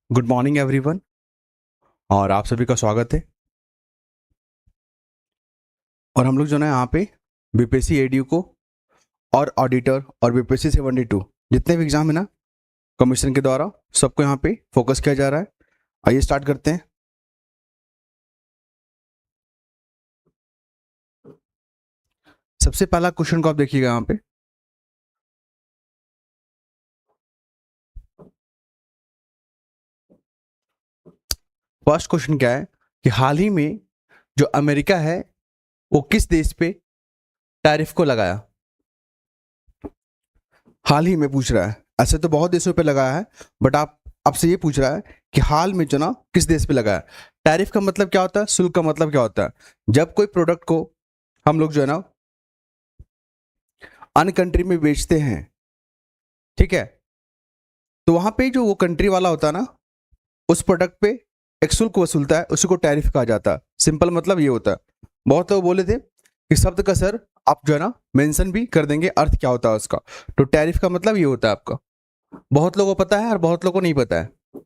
Good morning everyone और आप सभी का स्वागत है। और हम लोग जो है ना यहाँ पे बीपीएससी एडीयू को और ऑडिटर और बीपीएससी 72 जितने भी एग्जाम है ना कमीशन के द्वारा सबको यहाँ पे फोकस किया जा रहा है। आइए स्टार्ट करते हैं। सबसे पहला क्वेश्चन को आप देखिएगा यहाँ पे। फर्स्ट क्वेश्चन क्या है कि हाल ही में जो अमेरिका है वो किस देश पे टैरिफ को लगाया। हाल ही में पूछ रहा है, ऐसे तो बहुत देशों पे लगाया है बट आपसे ये पूछ रहा है कि हाल में जो ना किस देश पे लगाया। टैरिफ का मतलब क्या होता है, शुल्क का मतलब क्या होता है। जब कोई प्रोडक्ट को हम लोग जो है ना अन्य कंट्री में बेचते हैं, ठीक है, तो वहां पे जो वो कंट्री वाला होता है ना उस प्रोडक्ट पे एक शुल्क वसूलता है, उसी को टैरिफ कहा जाता है। सिंपल मतलब ये होता है। बहुत लोग बोले थे कि शब्द का सर आप जो है ना मेंशन भी कर देंगे अर्थ क्या होता है उसका। तो टैरिफ का मतलब ये होता है आपका। बहुत लोगों को पता है और बहुत लोगों को नहीं पता है।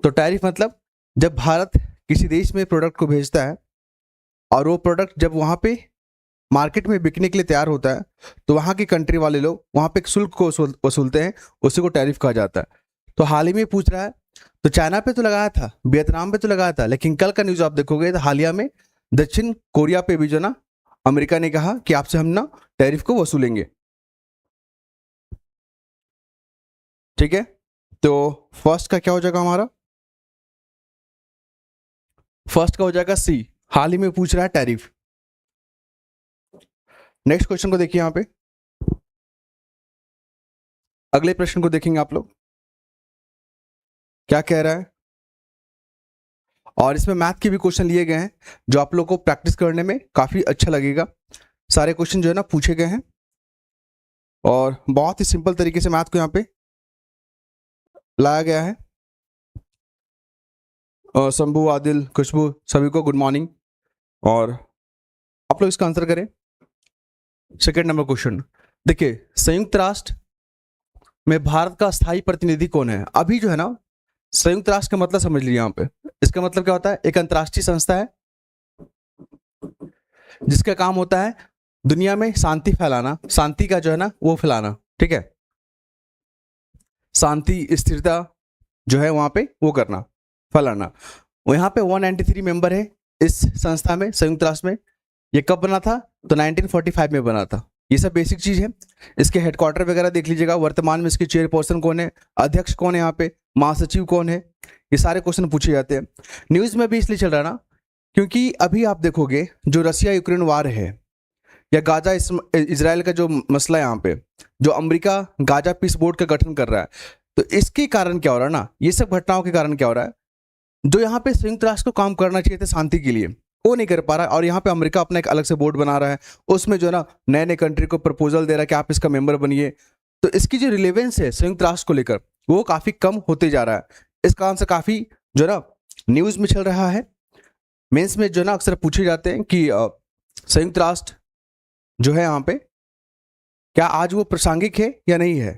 तो टैरिफ मतलब जब भारत किसी देश में प्रोडक्ट को भेजता है और वो प्रोडक्ट जब वहां पे मार्केट में बिकने के लिए तैयार होता है तो वहां की कंट्री वाले लोग वहां पे एक शुल्क को वसूलते हैं, उसी को टैरिफ कहा जाता है। तो हाल ही में पूछ रहा है तो चाइना पे तो लगाया था, वियतनाम पे तो लगाया था, लेकिन कल का न्यूज आप देखोगे तो हालिया में दक्षिण कोरिया पे भी जो ना अमेरिका ने कहा कि आपसे हम ना टैरिफ को वसूलेंगे। ठीक है, तो फर्स्ट का क्या हो जाएगा हमारा, फर्स्ट का हो जाएगा सी। हाल ही में पूछ रहा है टैरिफ। नेक्स्ट क्वेश्चन को देखिए यहाँ पे। अगले प्रश्न को देखेंगे आप लोग क्या कह रहा है। और इसमें मैथ के भी क्वेश्चन लिए गए हैं जो आप लोग को प्रैक्टिस करने में काफी अच्छा लगेगा। सारे क्वेश्चन जो है ना पूछे गए हैं और बहुत ही सिंपल तरीके से मैथ को यहाँ पे लाया गया है। शंभू, आदिल, खुशबू, सभी को गुड मॉर्निंग। और आप लोग इसका आंसर करें। सेकेंड नंबर क्वेश्चन देखिए, संयुक्त राष्ट्र में भारत का स्थायी प्रतिनिधि कौन है। अभी जो है ना संयुक्त राष्ट्र का मतलब समझ लीजिए यहाँ पे। इसका मतलब क्या होता है, एक अंतर्राष्ट्रीय संस्था है जिसका काम होता है दुनिया में शांति फैलाना, शांति का जो है ना वो फैलाना। ठीक है, शांति स्थिरता जो है वहां पे वो करना, फैलाना। यहाँ पे 193 मेंबर है इस संस्था में, संयुक्त राष्ट्र में। ये कब बना था, तो 1945 में बना था। ये सब बेसिक चीज है। इसके हेडक्वार्टर वगैरह देख लीजिएगा। वर्तमान में इसके चेयरपर्सन कौन है, अध्यक्ष कौन है, यहाँ पे महासचिव कौन है, ये सारे क्वेश्चन पूछे जाते हैं। न्यूज में भी इसलिए चल रहा है ना क्योंकि अभी आप देखोगे जो रशिया यूक्रेन वार है या गाजा इजराइल का जो मसला है यहाँ पे, जो अमेरिका गाजा पीस बोर्ड का गठन कर रहा है, तो इसके कारण क्या हो रहा है ना, ये सब घटनाओं के कारण क्या हो रहा है, जो यहाँ पे संयुक्त राष्ट्र को काम करना चाहिए था शांति के लिए वो नहीं कर पा रहा है। और यहाँ पे अमेरिका अपना एक अलग से बोर्ड बना रहा है, उसमें जो है ना नए नए कंट्री को प्रपोजल दे रहा है कि आप इसका मेंबर बनिए। तो इसकी जो रिलेवेंस है संयुक्त राष्ट्र को लेकर वो काफी कम होते जा रहा है। इसका आंसर काफी जो है ना न्यूज में चल रहा है। मेंस में जो है ना अक्सर पूछे जाते हैं कि संयुक्त राष्ट्र जो है यहाँ पे क्या आज वो प्रासंगिक है या नहीं है।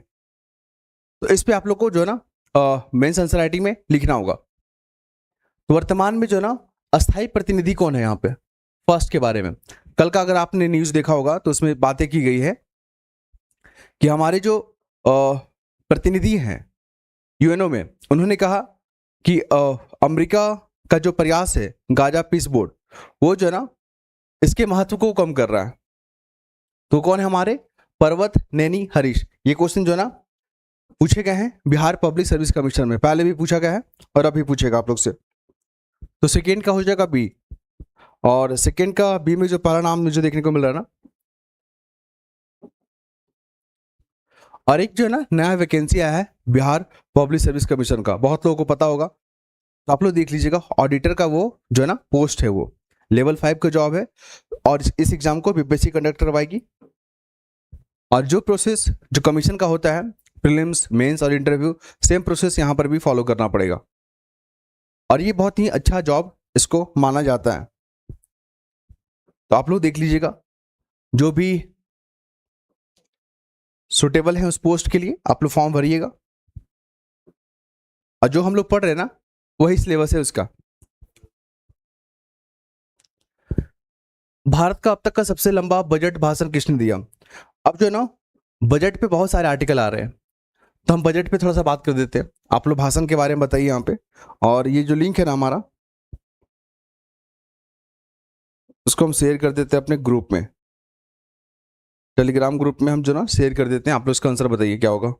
तो इस पे आप लोग को जो है ना मेंस आंसर राइटिंग में लिखना होगा। तो वर्तमान में जो है ना अस्थायी प्रतिनिधि कौन है यहाँ पे, फर्स्ट के बारे में कल का अगर आपने न्यूज देखा होगा तो उसमें बातें की गई है कि हमारे जो प्रतिनिधि हैं यूएनओ में, उन्होंने कहा कि अमेरिका का जो प्रयास है गाजा पीस बोर्ड वो जो है ना इसके महत्व को कम कर रहा है। तो कौन है हमारे, पर्वत नैनी हरीश। ये क्वेश्चन जो है ना पूछे गए हैं बिहार पब्लिक सर्विस कमीशन में, पहले भी पूछा गया है और अभी पूछेगा आप लोग से। तो सेकेंड का हो जाएगा बी। और सेकेंड का बी में जो पहला नाम मुझे देखने को मिल रहा है ना, और एक जो है ना नया वैकेंसी आया है बिहार पब्लिक सर्विस कमीशन का, बहुत लोगों को पता होगा। तो आप लोग देख लीजिएगा, ऑडिटर का वो जो है ना पोस्ट है वो लेवल 5 का जॉब है और इस एग्जाम को बीपीएससी कंडक्ट करवाएगी। और जो प्रोसेस जो कमीशन का होता है प्रीलिम्स मेंस और इंटरव्यू, सेम प्रोसेस यहाँ पर भी फॉलो करना पड़ेगा। और ये बहुत ही अच्छा जॉब इसको माना जाता है। तो आप लोग देख लीजिएगा जो भी सुटेबल है उस पोस्ट के लिए आप लोग फॉर्म भरिएगा। और जो हम लोग पढ़ रहे हैं ना वही सिलेबस है उसका। भारत का अब तक का सबसे लंबा बजट भाषण किसने दिया? अब जो है ना, बजट पे बहुत सारे आर्टिकल आ रहे हैं, तो हम बजट पे थोड़ा सा बात कर देते हैं। आप लोग भाषण के बारे में बताइए यहाँ पे, और ये जो लिंक है ना हमारा, उसको हम शेयर कर देते हैं अपने ग्रुप में, टेलीग्राम ग्रुप में हम जो ना शेयर कर देते हैं। आप लोग इसका आंसर बताइए क्या होगा।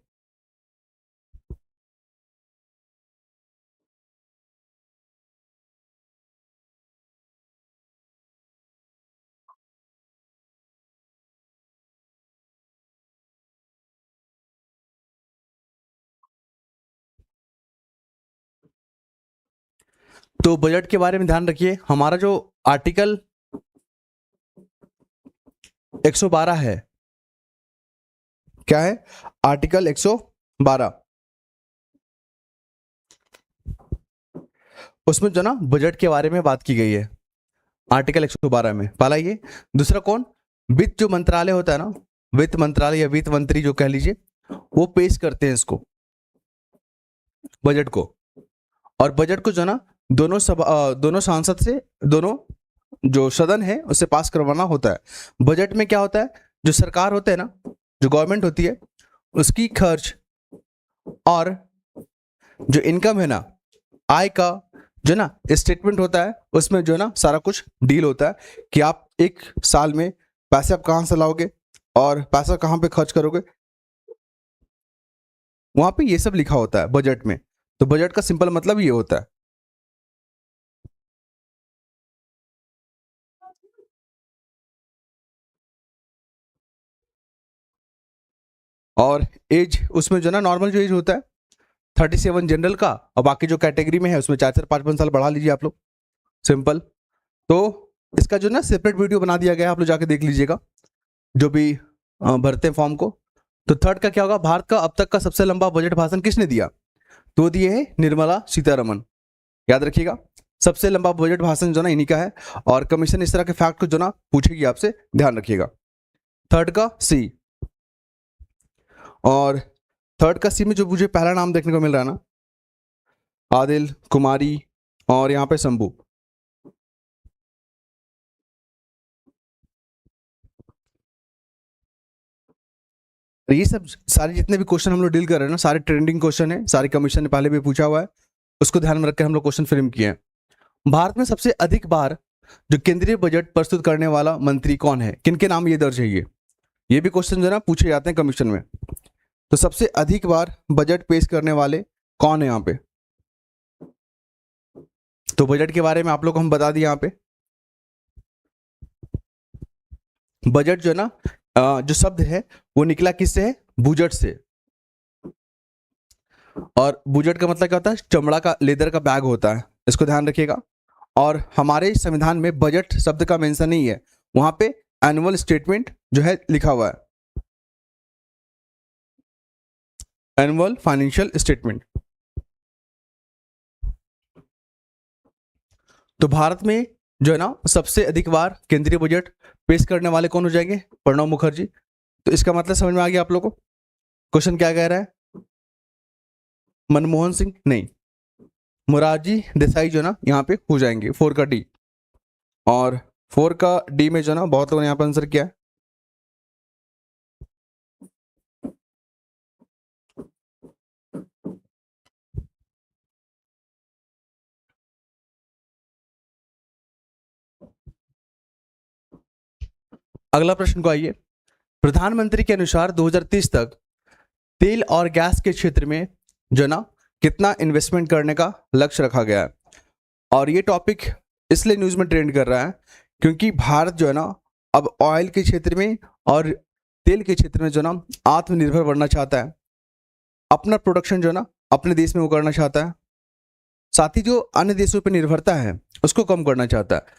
तो बजट के बारे में ध्यान रखिए, हमारा जो आर्टिकल 112 है, क्या है? आर्टिकल 112, उसमें जो ना बजट के बारे में बात की गई है, आर्टिकल 112 में। पहला ये। दूसरा कौन? वित्त जो मंत्रालय होता है ना, वित्त मंत्रालय या वित्त मंत्री जो कह लीजिए, वो पेश करते हैं इसको, बजट को। और बजट को जो ना दोनों सांसद से, दोनों जो सदन है उससे पास करवाना होता है। बजट में क्या होता है, जो सरकार होता है ना, जो गवर्नमेंट होती है, उसकी खर्च और जो इनकम है ना, आय का जो ना स्टेटमेंट होता है, उसमें जो ना सारा कुछ डील होता है कि आप एक साल में पैसे आप कहां से लाओगे और पैसा कहां पे खर्च करोगे, वहां पे ये सब लिखा होता है बजट में। तो बजट का सिंपल मतलब ये होता है। और एज उसमें जो ना नॉर्मल जो एज होता है 37 जनरल का, और बाकी जो कैटेगरी में है उसमें 4 4 5 5 साल बढ़ा लीजिए आप लोग, सिंपल। तो इसका जो ना सेपरेट वीडियो बना दिया गया है, आप लोग जाके देख लीजिएगा, जो भी भरते हैं फॉर्म को। तो थर्ड का क्या होगा, भारत का अब तक का सबसे लंबा बजट भाषण किसने दिया? तो दिए है निर्मला सीतारमन, याद रखिएगा। सबसे लंबा बजट भाषण जो ना इन्हीं का है, और कमीशन इस तरह के फैक्ट को जो ना पूछेगी आपसे, ध्यान रखिएगा। थर्ड का सी, और थर्ड का सी में जो मुझे पहला नाम देखने को मिल रहा है ना, आदिल, कुमारी और यहाँ पे शंभू, ये सब सारे जितने भी क्वेश्चन हम लोग डील कर रहे हैं ना, सारे ट्रेंडिंग क्वेश्चन है, सारे कमीशन ने पहले भी पूछा हुआ है, उसको ध्यान में रखकर हम लोग क्वेश्चन फ्रेम किए हैं। भारत में सबसे अधिक बार जो केंद्रीय बजट प्रस्तुत करने वाला मंत्री कौन है, किनके नाम ये दर्ज है? ये भी क्वेश्चन जो ना पूछे जाते हैं कमीशन में। तो सबसे अधिक बार बजट पेश करने वाले कौन है यहाँ पे? तो बजट के बारे में आप लोग को हम बता दिए यहाँ पे। बजट जो है ना, जो शब्द है वो निकला किससे है? बुजट से। और बुजट का मतलब क्या होता है? चमड़ा का, लेदर का बैग होता है, इसको ध्यान रखिएगा। और हमारे संविधान में बजट शब्द का मेंशन नहीं है, वहां पे एनुअल स्टेटमेंट जो है लिखा हुआ है, एनुअल फाइनेंशियल स्टेटमेंट। तो भारत में जो है ना सबसे अधिक बार केंद्रीय बजट पेश करने वाले कौन हो जाएंगे? प्रणब मुखर्जी। तो इसका मतलब समझ में आ गया आप लोगों को? क्वेश्चन क्या कह रहा है? मनमोहन सिंह नहीं, मोरारजी देसाई जो ना यहाँ पे हो जाएंगे, 4 का डी। और 4 का डी में जो ना बहुत लोगों ने यहाँ पे आंसर किया है। अगला प्रश्न को आइए। प्रधानमंत्री के अनुसार 2030 तक तेल और गैस के क्षेत्र में जो ना कितना इन्वेस्टमेंट करने का लक्ष्य रखा गया है? और ये टॉपिक इसलिए न्यूज में ट्रेंड कर रहा है क्योंकि भारत जो है ना अब ऑयल के क्षेत्र में और तेल के क्षेत्र में जो ना आत्मनिर्भर बनना चाहता है, अपना प्रोडक्शन जो है ना अपने देश में वो करना चाहता है, साथ ही जो अन्य देशों पर निर्भरता है उसको कम करना चाहता है।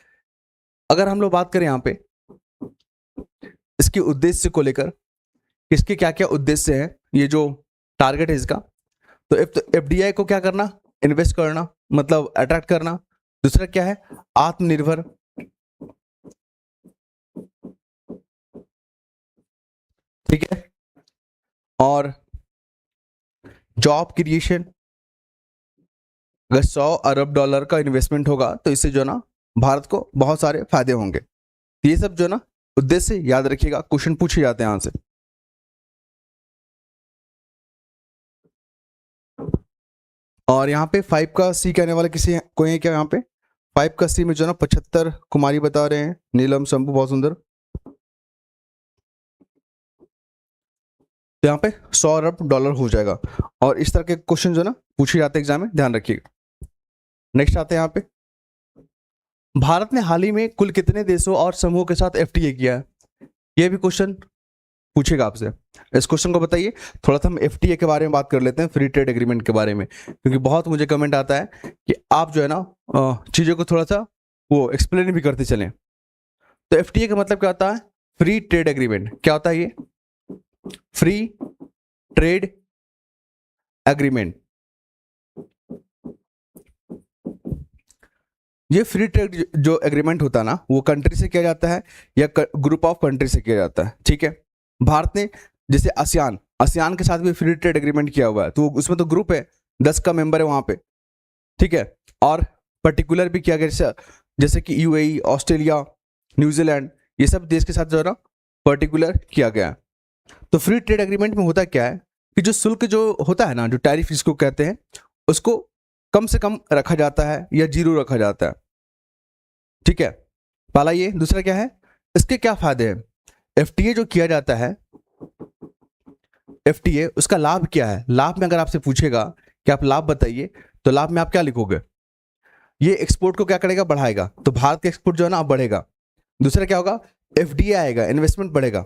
अगर हम लोग बात करें यहाँ पे इसके उद्देश्य को लेकर, इसके क्या क्या उद्देश्य है, ये जो टारगेट है इसका, तो एफडीआई को क्या करना? इन्वेस्ट करना, मतलब अट्रैक्ट करना। दूसरा क्या है? आत्मनिर्भर। ठीक है। और जॉब क्रिएशन, अगर 100 अरब डॉलर का इन्वेस्टमेंट होगा तो इससे जो है ना भारत को बहुत सारे फायदे होंगे। तो ये सब जो है ना उद्देश्य याद रखिएगा, क्वेश्चन पूछे जाते हैं यहाँ से। और यहाँ पे 5 का सी कहने वाले किसी कोई है क्या? यहाँ पे 5 का सी में जो है ना 75 कुमारी बता रहे हैं, नीलम शंभू, बहुत सुंदर। तो यहाँ पे 100 अरब डॉलर हो जाएगा। और इस तरह के क्वेश्चन जो है ना पूछे जाते हैं एग्जाम में, ध्यान रखिएगा। नेक्स्ट आते हैं यहाँ पे, भारत ने हाल ही में कुल कितने देशों और समूहों के साथ एफटीए किया है? ये भी क्वेश्चन पूछेगा आपसे। इस क्वेश्चन को बताइए। थोड़ा सा हम एफटीए के बारे में बात कर लेते हैं, फ्री ट्रेड एग्रीमेंट के बारे में, क्योंकि बहुत मुझे कमेंट आता है कि आप जो है ना चीज़ों को थोड़ा सा वो एक्सप्लेन भी करते चलें। तो एफटीए का मतलब क्या होता है? Free trade agreement. क्या होता है ये? Free trade agreement. ये फ्री ट्रेड जो एग्रीमेंट होता है ना वो कंट्री से किया जाता है या ग्रुप ऑफ कंट्री से किया जाता है, ठीक है। भारत ने जैसे आसियान के साथ भी फ्री ट्रेड एग्रीमेंट किया हुआ है, तो उसमें तो ग्रुप है, 10 का मेंबर है वहां पे, ठीक है। और पर्टिकुलर भी किया गया जैसे कि यूएई, ऑस्ट्रेलिया, न्यूजीलैंड, ये सब देश के साथ जो है ना पर्टिकुलर किया गया है। तो फ्री ट्रेड एग्रीमेंट में होता क्या है कि जो शुल्क जो होता है ना, जो टैरिफ जिसको कहते हैं, उसको कम से कम रखा जाता है या जीरो रखा जाता है, ठीक है। पहला ये। दूसरा क्या है, इसके क्या फायदे हैं? एफटीए जो किया जाता है, एफटीए उसका लाभ क्या है? लाभ में अगर आपसे पूछेगा कि आप लाभ बताइए, तो लाभ में आप क्या लिखोगे? ये एक्सपोर्ट को क्या करेगा? बढ़ाएगा। तो भारत का एक्सपोर्ट जो है ना अब बढ़ेगा। दूसरा क्या होगा? एफडीआई आएगा, इन्वेस्टमेंट बढ़ेगा।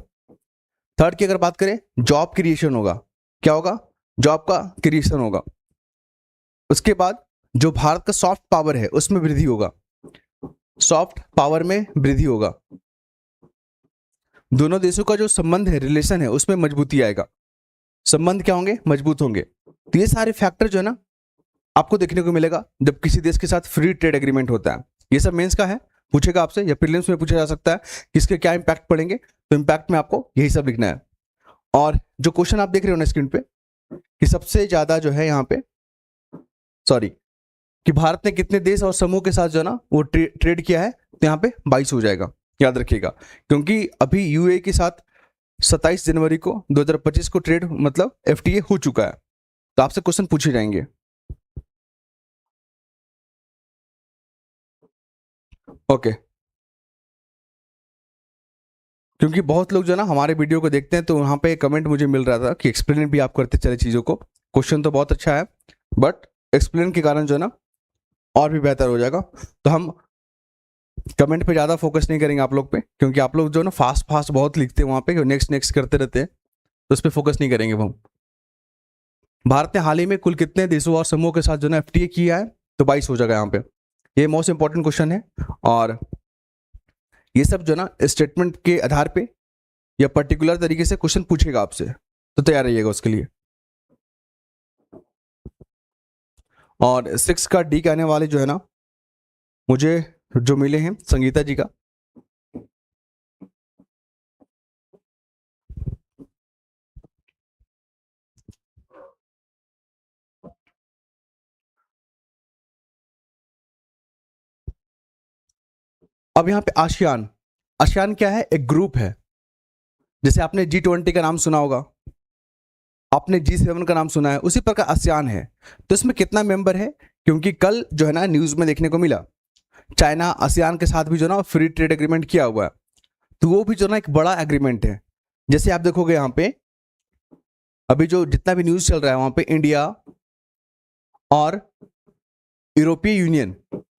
थर्ड की अगर बात करें, जॉब क्रिएशन होगा। क्या होगा? जॉब का क्रिएशन होगा। उसके बाद जो भारत का सॉफ्ट पावर है उसमें वृद्धि होगा, सॉफ्ट पावर में वृद्धि होगा। दोनों देशों का जो संबंध है, रिलेशन है, उसमें मजबूती आएगा। संबंध क्या होंगे? मजबूत होंगे। तो ये सारे फैक्टर जो है ना आपको देखने को मिलेगा जब किसी देश के साथ फ्री ट्रेड एग्रीमेंट होता है। ये सब मेंस का है, पूछेगा आपसे, या प्रीलिम्स में पूछा जा सकता है किसके क्या इंपैक्ट पड़ेंगे। तो इंपैक्ट में आपको यही सब लिखना है। और जो क्वेश्चन आप देख रहे हो ना स्क्रीन पे कि सबसे ज्यादा जो है यहाँ पे, सॉरी, कि भारत ने कितने देश और समूह के साथ जो है ना वो ट्रेड किया है, तो यहाँ पे 22 हो जाएगा, याद रखिएगा। क्योंकि अभी यूएई के साथ 27 जनवरी को 2025 को ट्रेड मतलब एफटीए हो चुका है। तो आपसे क्वेश्चन पूछे जाएंगे। ओके। क्योंकि बहुत लोग जो है ना हमारे वीडियो को देखते हैं, तो वहाँ पे कमेंट मुझे मिल रहा था कि एक्सप्लेन भी आप करते चले चीज़ों को। क्वेश्चन तो बहुत अच्छा है, बट एक्सप्लेन के कारण जो है ना और भी बेहतर हो जाएगा। तो हम कमेंट पे ज़्यादा फोकस नहीं करेंगे आप लोग पे, क्योंकि आप लोग जो है ना फास्ट फास्ट बहुत लिखते हैं वहाँ पे, नेक्स्ट नेक्स्ट करते रहते हैं, तो उस पर फोकस नहीं करेंगे हम। भारत ने हाल ही में कुल कितने देशों और समूहों के साथ जो है ना एफटीए किया है? तो 22 हो जाएगा यहाँ पे। ये मोस्ट इंपॉर्टेंट क्वेश्चन है। और ये सब जो है ना स्टेटमेंट के आधार पे या पर्टिकुलर तरीके से क्वेश्चन पूछेगा आपसे, तो तैयार रहिएगा उसके लिए। और 6 का डी कहने वाले जो है ना मुझे जो मिले हैं संगीता जी का, अब यहाँ पे आसियान, आसियान क्या है? एक ग्रुप है। जैसे आपने G20 का नाम सुना होगा, आपने G7 का नाम सुना है, उसी प्रकार आसियान है। तो इसमें कितना मेंबर है? क्योंकि कल जो है ना न्यूज में देखने को मिला चाइना आसियान के साथ भी जो ना फ्री ट्रेड एग्रीमेंट किया हुआ है, तो वो भी जो ना एक बड़ा एग्रीमेंट है। जैसे आप देखोगे यहाँ पे अभी जो जितना भी न्यूज चल रहा है वहां पे इंडिया और यूरोपीय यूनियन,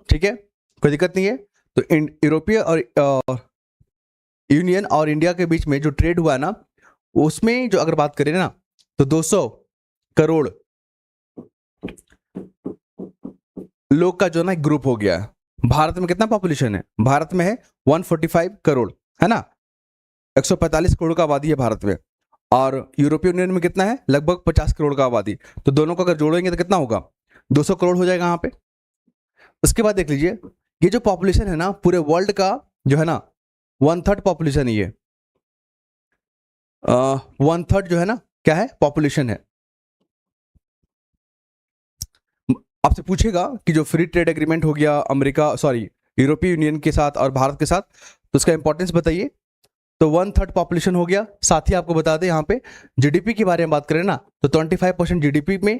ठीक है, कोई दिक्कत नहीं है। तो यूरोपीय और यूनियन और इंडिया के बीच में जो ट्रेड हुआ है ना, उसमें जो अगर बात करें ना तो 200 करोड़ लोग का जो ना ग्रुप हो गया है। भारत में कितना पॉपुलेशन है? भारत में है 145 करोड़, है ना, 145 करोड़ का आबादी है भारत में। और यूरोपीय यूनियन में कितना है? लगभग 50 करोड़ का आबादी। तो दोनों को अगर जोड़ेंगे तो कितना होगा? 200 करोड़ हो जाएगा यहाँ पे। उसके बाद देख लीजिए ये जो पॉपुलेशन है ना पूरे वर्ल्ड का जो है ना 1/3 पॉपुलेशन है ये। 1/3 जो है ना क्या है? पॉपुलेशन है। आपसे पूछेगा कि जो फ्री ट्रेड एग्रीमेंट हो गया अमेरिका सॉरी यूरोपीय यूनियन के साथ और भारत के साथ, तो उसका इंपॉर्टेंस बताइए। तो 1/3 पॉपुलेशन हो गया। साथ ही आपको बता दें यहाँ पे जीडीपी के बारे में बात करें ना, तो 25% जीडीपी में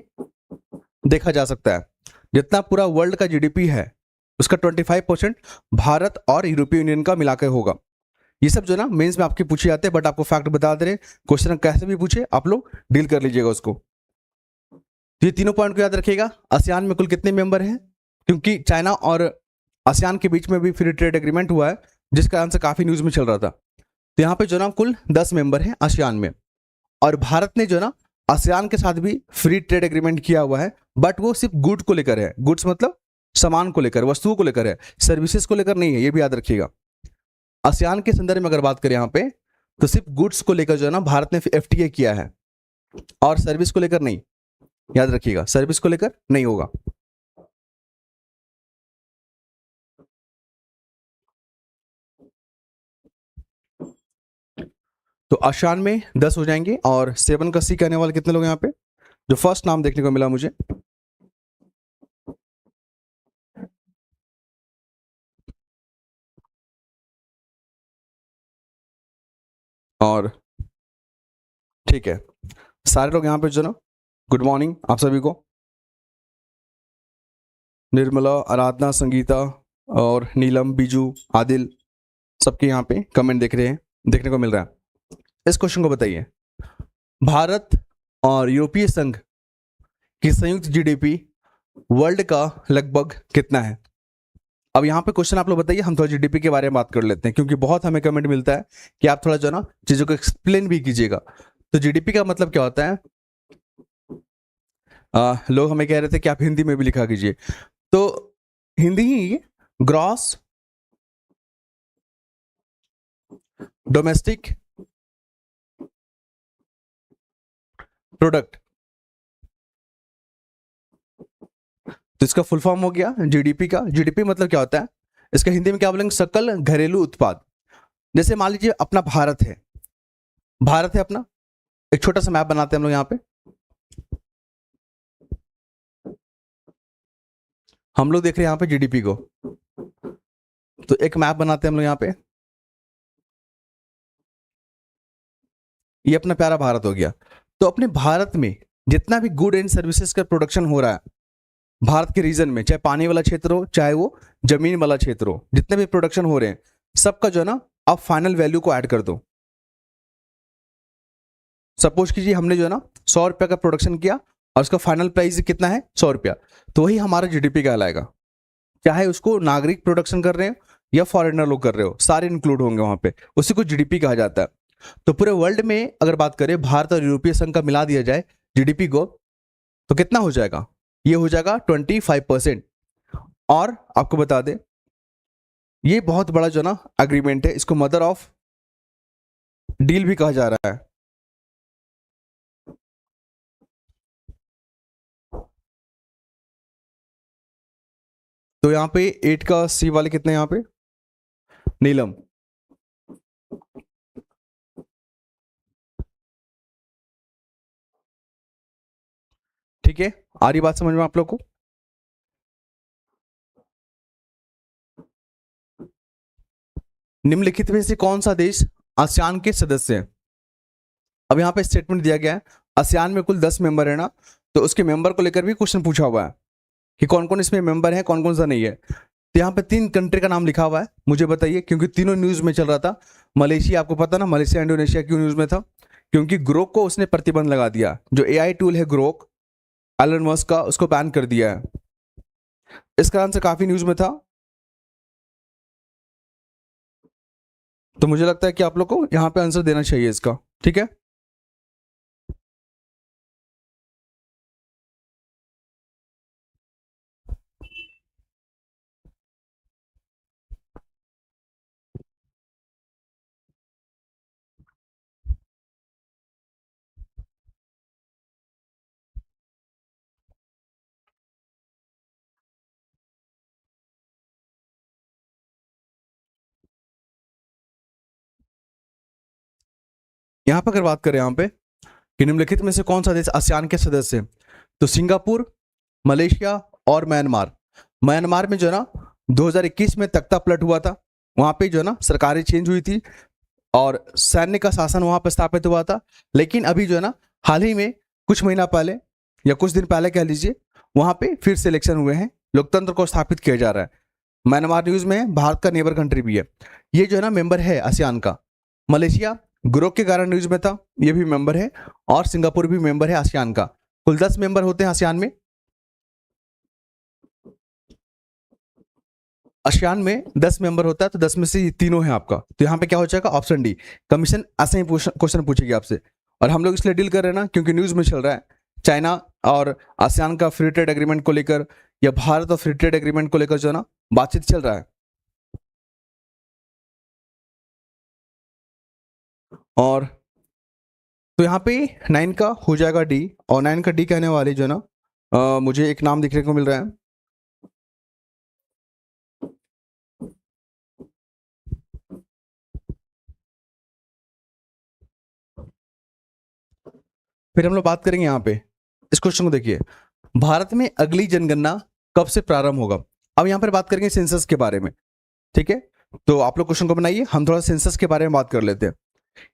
देखा जा सकता है। जितना पूरा वर्ल्ड का जीडीपी है उसका 25% भारत और यूरोपीय यूनियन का मिलाकर होगा। ये सब जो ना मेंस में आपके पूछे जाते हैं, बट आपको फैक्ट बता दे रहे, क्वेश्चन कैसे भी पूछे आप लोग डील कर लीजिएगा उसको। तो ये तीनों पॉइंट को याद रखिएगा। आसियान में कुल कितने मेंबर हैं, क्योंकि चाइना और आसियान के बीच में भी फ्री ट्रेड एग्रीमेंट हुआ है, जिस कारण से काफी न्यूज में चल रहा था। तो यहाँ पे जो ना कुल 10 मेंबर हैं आसियान में, और भारत ने जो ना आसियान के साथ भी फ्री ट्रेड एग्रीमेंट किया हुआ है, बट वो सिर्फ गुड को लेकर है। गुड्स मतलब सामान को लेकर, वस्तुओं को लेकर है, सर्विसेज को लेकर नहीं है, ये भी याद रखिएगा। आसियान के संदर्भ में अगर बात करें यहाँ पे, तो सिर्फ गुड्स को लेकर जो है ना भारत ने एफटीए किया है, और सर्विस को लेकर नहीं। याद रखिएगा, सर्विस को लेकर नहीं होगा। तो आसियान में 10 हो जाएंगे, और 7 का सी कहने वाले कितने लोग यहाँ पे, जो फर्स्ट नाम देखने को मिला मुझे, और ठीक है सारे लोग यहाँ पे जो ना, गुड मॉर्निंग आप सभी को। निर्मला, आराधना, संगीता और नीलम, बीजू, आदिल, सबके यहाँ पे कमेंट देख रहे हैं, देखने को मिल रहा है। इस क्वेश्चन को बताइए, भारत और यूरोपीय संघ की संयुक्त जीडीपी वर्ल्ड का लगभग कितना है। अब यहाँ पे क्वेश्चन आप लोग बताइए, हम थोड़ा जीडीपी के बारे में बात कर लेते हैं, क्योंकि बहुत हमें कमेंट मिलता है कि आप थोड़ा जो ना चीजों को एक्सप्लेन भी कीजिएगा। तो जीडीपी का मतलब क्या होता है, लोग हमें कह रहे थे कि आप हिंदी में भी लिखा कीजिए, तो हिंदी ही ग्रॉस डोमेस्टिक प्रोडक्ट, तो इसका फुल फॉर्म हो गया जीडीपी का। जीडीपी मतलब क्या होता है, इसका हिंदी में क्या बोलेंगे, सकल घरेलू उत्पाद। जैसे मान लीजिए अपना भारत है, भारत है अपना, एक छोटा सा मैप बनाते हैं हम लोग यहाँ पे। हम लोग देख रहे हैं यहाँ पे जीडीपी को, तो एक मैप बनाते हैं हम लोग यहाँ पे। ये अपना प्यारा भारत हो गया। तो अपने भारत में जितना भी गुड एंड सर्विसेज का प्रोडक्शन हो रहा है भारत के रीजन में, चाहे पानी वाला क्षेत्र हो चाहे वो जमीन वाला क्षेत्र हो, जितने भी प्रोडक्शन हो रहे हैं सबका जो है ना आप फाइनल वैल्यू को ऐड कर दो। सपोज कीजिए हमने जो है ना 100 रुपया का प्रोडक्शन किया, और उसका फाइनल प्राइस कितना है 100 रुपया, तो वही हमारा जीडीपी कहलाएगा। चाहे उसको नागरिक प्रोडक्शन कर रहे हो या फॉरेनर लोग कर रहे हो, सारे इंक्लूड होंगे वहां पे, उसी को जीडीपी कहा जाता है। तो पूरे वर्ल्ड में अगर बात करें भारत और यूरोपीय संघ का मिला दिया जाए जीडीपी को, तो कितना हो जाएगा, ये हो जाएगा 25%। और आपको बता दें ये बहुत बड़ा जो ना एग्रीमेंट है, इसको मदर ऑफ डील भी कहा जा रहा है। तो यहाँ पे 8 का सी वाले कितने यहाँ पे, नीलम, ठीक है, आ रही बात समझ में आप लोग को। निम्नलिखित में से कौन सा देश आसियान के सदस्य है। अब यहाँ पे स्टेटमेंट दिया गया है, आसियान में कुल 10 मेंबर है ना, तो उसके मेंबर को लेकर भी क्वेश्चन पूछा हुआ है कि कौन कौन इसमें मेंबर है, कौन कौन सा नहीं है। तो यहाँ पे 3 कंट्री का नाम लिखा हुआ है, मुझे बताइए, क्योंकि तीनों न्यूज में चल रहा था। मलेशिया, आपको पता ना मलेशिया इंडोनेशिया क्यों न्यूज में था, क्योंकि ग्रोक को उसने प्रतिबंध लगा दिया। जो एआई टूल है ग्रोक एलन मस्क का, उसको बैन कर दिया है, इस कारण से काफी न्यूज में था। तो मुझे लगता है कि आप लोग को यहाँ पे आंसर देना चाहिए इसका, ठीक है। यहाँ पर अगर बात करें यहाँ पे कि निम्नलिखित में से कौन सा देश आसियान के सदस्य हैं, तो सिंगापुर, मलेशिया और म्यांमार। म्यांमार में जो है ना 2021 में तख्ता पलट हुआ था, वहां पे जो है ना सरकारें चेंज हुई थी और सैन्य का शासन वहां पर स्थापित हुआ था। लेकिन अभी जो है ना हाल ही में कुछ महीना पहले या कुछ दिन पहले कह लीजिए, वहां पे फिर से इलेक्शन हुए हैं, लोकतंत्र को स्थापित किया जा रहा है। म्यांमार न्यूज में है, भारत का नेबर कंट्री भी है। ये जो है ना मेंबर है आसियान का। मलेशिया ग्रोह के कारण न्यूज में था, ये भी मेंबर है, और सिंगापुर भी मेंबर है आसियान का। कुल 10 मेंबर होते हैं आसियान में। आसियान में 10 मेंबर होता है, तो 10 में से ये तीनों है आपका। तो यहाँ पे क्या हो जाएगा, ऑप्शन डी। कमीशन ऐसे ही क्वेश्चन पूछेगी आपसे, और हम लोग इसलिए डील कर रहे हैं ना क्योंकि न्यूज में चल रहा है चाइना और आसियान का फ्री ट्रेड एग्रीमेंट को लेकर, या भारत और फ्री ट्रेड एग्रीमेंट को लेकर जो है ना बातचीत चल रहा है। और तो यहाँ पे 9 का हो जाएगा डी, और 9 का डी कहने वाले जो है ना मुझे एक नाम देखने को मिल रहा है। फिर हम लोग बात करेंगे यहाँ पे इस क्वेश्चन को देखिए, भारत में अगली जनगणना कब से प्रारंभ होगा। अब यहाँ पर बात करेंगे सेंसस के बारे में, ठीक है। तो आप लोग क्वेश्चन को बनाइए, हम थोड़ा सेंसस के बारे में बात कर लेते हैं।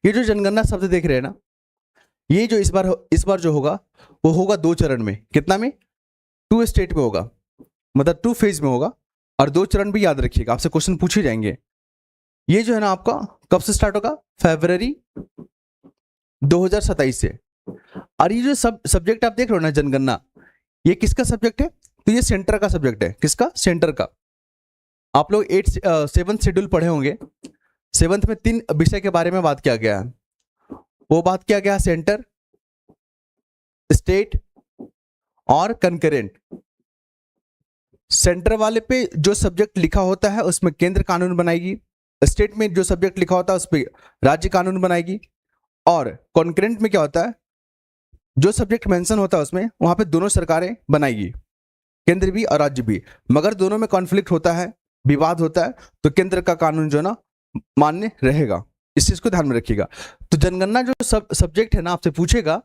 ये जो जनगणना शब्द देख रहे हैं ना, ये जो इस बार जो होगा वो होगा 2 चरण में। कितना में? 2 स्टेट में होगा, मतलब 2 फेज में होगा, और 2 चरण भी याद रखिएगा, आपसे क्वेश्चन पूछे जाएंगे। ये जो है ना आपका कब से स्टार्ट होगा, फरवरी 2027 से। और ये जो सब्जेक्ट आप देख रहे हो ना जनगणना, ये किसका सब्जेक्ट है? तो ये सेंटर का सब्जेक्ट है। किसका? सेंटर का। आप लोग 7th शेड्यूल पढ़े होंगे। 7th में 3 विषय के बारे में बात किया गया है। वो बात किया गया सेंटर, स्टेट और कंकरेंट। सेंटर वाले पे जो सब्जेक्ट लिखा होता है उसमें केंद्र कानून बनाएगी, स्टेट में जो सब्जेक्ट लिखा होता है उस पर राज्य कानून बनाएगी, और कॉन्करेंट में क्या होता है, जो सब्जेक्ट मेंशन होता है उसमें वहां पे दोनों सरकारें बनाएगी, केंद्र भी और राज्य भी। मगर दोनों में कॉन्फ्लिक्ट होता है, विवाद होता है, तो केंद्र का कानून जो है ना मान्य रहेगा। इस चीज को ध्यान में रखिएगा। तो जनगणना जो सब्जेक्ट है ना आपसे पूछेगा,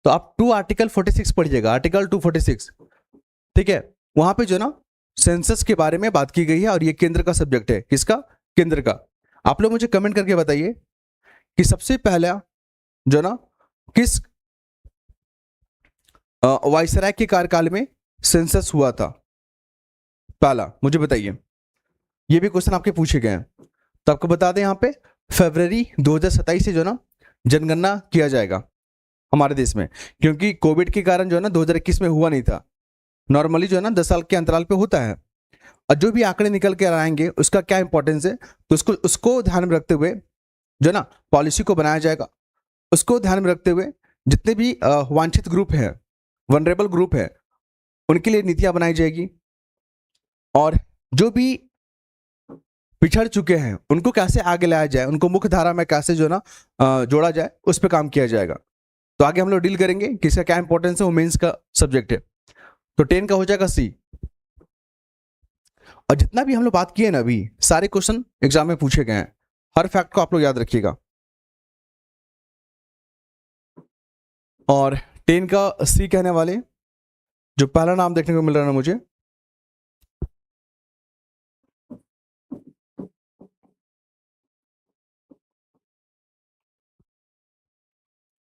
तो आप 2 आर्टिकल 46 पढ़िएगा, आर्टिकल 246, ठीक है। वहां पे जो ना सेंसस के बारे में बात की गई है, और ये केंद्र का सब्जेक्ट है। किसका? केंद्र का। आप लोग मुझे कमेंट करके बताइए कि सबसे पहला जो ना किस वायसराय के कार्यकाल में सेंसस हुआ था, पहला मुझे बताइए। ये भी क्वेश्चन आपके पूछे गए हैं, तो आपको बता दें यहाँ पे फरवरी 2027 से जो ना जनगणना किया जाएगा हमारे देश में, क्योंकि कोविड के कारण जो है ना 2021 में हुआ नहीं था। नॉर्मली जो है ना 10 साल के अंतराल पे होता है, और जो भी आंकड़े निकल के आएंगे उसका क्या इंपॉर्टेंस है, तो उसको ध्यान में रखते हुए जो ना पॉलिसी को बनाया जाएगा। उसको ध्यान में रखते हुए जितने भी वांछित ग्रुप है, वनरेबल ग्रुप है, उनके लिए नीतियां बनाई जाएगी, और जो भी पिछड़ चुके हैं उनको कैसे आगे लाया जाए, उनको मुख्य धारा में कैसे जो ना जोड़ा जाए, उस पर काम किया जाएगा। तो आगे हम लोग डील करेंगे कि इसका क्या इंपॉर्टेंस है, वो मेंस का सब्जेक्ट है। तो 10 का हो जाएगा सी। और जितना भी हम लोग बात किए ना अभी, सारे क्वेश्चन एग्जाम में पूछे गए हैं। हर फैक्ट को आप लोग याद रखिएगा। और 10 का सी कहने वाले जो पहला नाम देखने को मिल रहा है ना मुझे,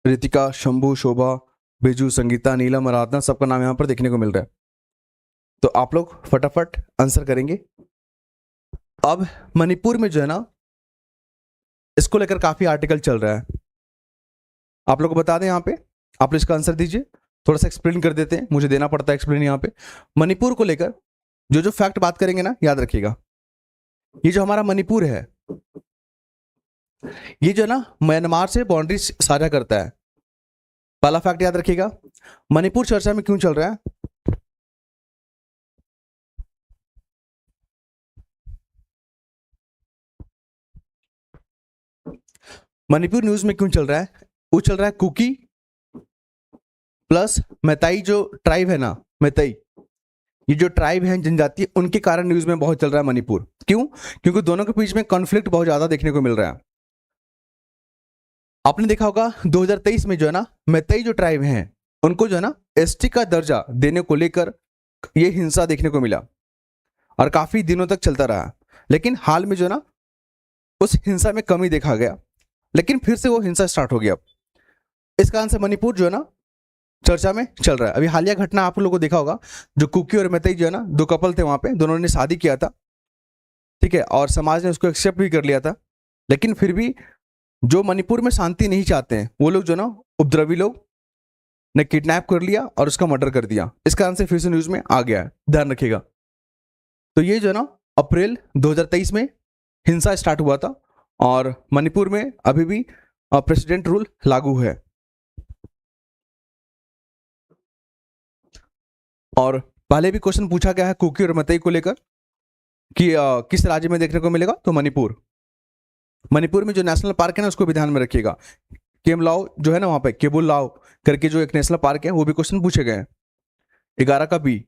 रितिका, शंभू, शोभा, बिजू, संगीता, नीलम, आराधना, सबका नाम यहां पर देखने को मिल रहा है। तो आप लोग फटाफट आंसर करेंगे। अब मणिपुर में जो है ना इसको लेकर काफी आर्टिकल चल रहा है। आप लोग को बता दें यहाँ पे, आप लोग इसका आंसर दीजिए। थोड़ा सा एक्सप्लेन कर देते हैं, मुझे देना पड़ता है एक्सप्लेन यहाँ पे। मणिपुर को लेकर जो जो फैक्ट बात करेंगे ना याद रखिएगा। ये जो हमारा मणिपुर है, ये जो ना म्यांमार से बाउंड्री साझा करता है। पहला फैक्ट याद रखिएगा। मणिपुर चर्चा में क्यों चल रहा है? मणिपुर न्यूज में क्यों चल रहा है? वो चल रहा है कुकी प्लस मैताई जो ट्राइब है ना, मैताई, ये जो ट्राइब है जनजाति, उनके कारण न्यूज में बहुत चल रहा है मणिपुर। क्यों? क्योंकि दोनों के बीच में कॉन्फ्लिक्ट बहुत ज्यादा देखने को मिल रहा है। आपने देखा होगा 2023 में जो है ना मैताई जो ट्राइब हैं उनको जो है ना एसटी का दर्जा देने को लेकर ये हिंसा देखने को मिला और काफी दिनों तक चलता रहा। लेकिन हाल में जो ना उस हिंसा में कमी देखा गया, लेकिन फिर से वो हिंसा स्टार्ट हो गया। इस कारण से मणिपुर जो है ना चर्चा में चल रहा है। अभी हालिया घटना आप लोगों को देखा होगा, जो कुकी और मैतेई जो है ना, दो कपल थे वहां पे, दोनों ने शादी किया था, ठीक है, और समाज ने उसको एक्सेप्ट भी कर लिया था। लेकिन फिर भी जो मणिपुर में शांति नहीं चाहते हैं वो लोग जो ना उपद्रवी लोग ने किडनैप कर लिया और उसका मर्डर कर दिया। इस कारण से फिर से न्यूज में आ गया है, ध्यान रखिएगा। तो ये जो ना अप्रैल 2023 में हिंसा स्टार्ट हुआ था और मणिपुर में अभी भी प्रेसिडेंट रूल लागू है। और पहले भी क्वेश्चन पूछा गया है कुकी और मैतेई को लेकर कि किस राज्य में देखने को मिलेगा, तो मणिपुर। मणिपुर में जो नेशनल पार्क है ना उसको भी ध्यान में रखिएगा। केमलाओ जो है ना वहां पे, केबुल लाओ करके जो एक नेशनल पार्क है, वो भी क्वेश्चन पूछे गए हैं। 11 का बी,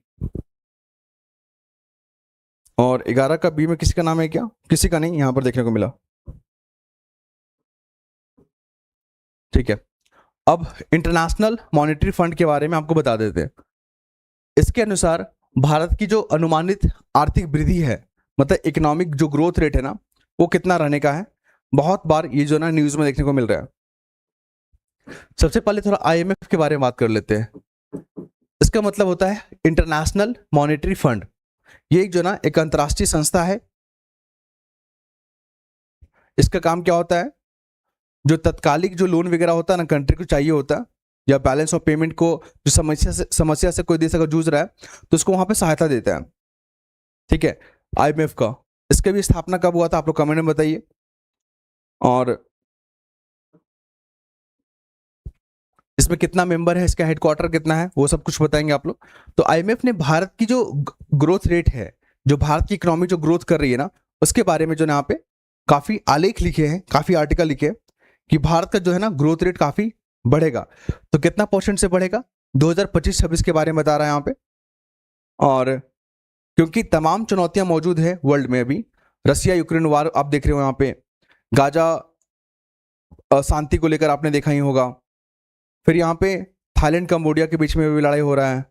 और 11 का बी में किसी का नाम है क्या? किसी का नहीं यहां पर देखने को मिला, ठीक है। अब इंटरनेशनल मॉनेटरी फंड के बारे में आपको बता देते हैं। इसके अनुसार भारत की जो अनुमानित आर्थिक वृद्धि है, मतलब इकोनॉमिक जो ग्रोथ रेट है ना, वो कितना रहने का है। बहुत बार ये जो ना न्यूज में देखने को मिल रहा है। सबसे पहले थोड़ा आईएमएफ के बारे में बात कर लेते हैं। इसका मतलब होता है इंटरनेशनल मॉनेटरी फंड। ये एक जो ना एक अंतर्राष्ट्रीय संस्था है। इसका काम क्या होता है, जो तत्कालिक जो लोन वगैरह होता है ना कंट्री को चाहिए होता है, या बैलेंस ऑफ पेमेंट को जो समस्या से कोई देश अगर जूझ रहा है तो उसको वहां पे सहायता देता है, ठीक है, आईएमएफ का। इसके भी स्थापना कब हुआ था आप लोग कमेंट में बताइए। और इसमें कितना मेंबर है, इसका हेडक्वार्टर कितना है, वो सब कुछ बताएंगे आप लोग। तो आईएमएफ ने भारत की जो ग्रोथ रेट है, जो भारत की इकोनॉमी जो ग्रोथ कर रही है ना, उसके बारे में जो यहाँ पे काफी आलेख लिखे हैं, काफी आर्टिकल लिखे हैं कि भारत का जो है ना ग्रोथ रेट काफी बढ़ेगा। तो कितना परसेंट से बढ़ेगा, 2025-26 के बारे में बता रहा है यहाँ पे। और क्योंकि तमाम चुनौतियां मौजूद है वर्ल्ड में, अभी रसिया यूक्रेन वार आप देख रहे हो, यहाँ पे गाजा शांति को लेकर आपने देखा ही होगा, फिर यहाँ पे थाईलैंड कंबोडिया के बीच में भी लड़ाई हो रहा है,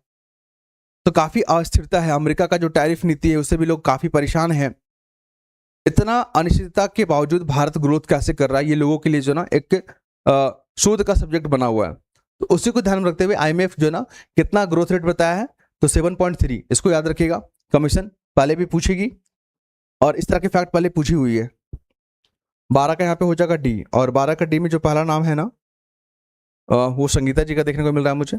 तो काफी अस्थिरता है। अमेरिका का जो टैरिफ नीति है उससे भी लोग काफी परेशान हैं। इतना अनिश्चितता के बावजूद भारत ग्रोथ कैसे कर रहा है, ये लोगों के लिए जो ना एक शोध का सब्जेक्ट बना हुआ है। तो उसी को ध्यान में रखते हुए आईएमएफ जो ना कितना ग्रोथ रेट बताया है, तो 7.3। इसको याद रखिएगा, कमीशन पहले भी पूछेगी और इस तरह के फैक्ट पहले पूछी हुई है। 12 का यहाँ पे हो जाएगा डी, और 12 का डी में जो पहला नाम है ना वो संगीता जी का देखने को मिल रहा है मुझे।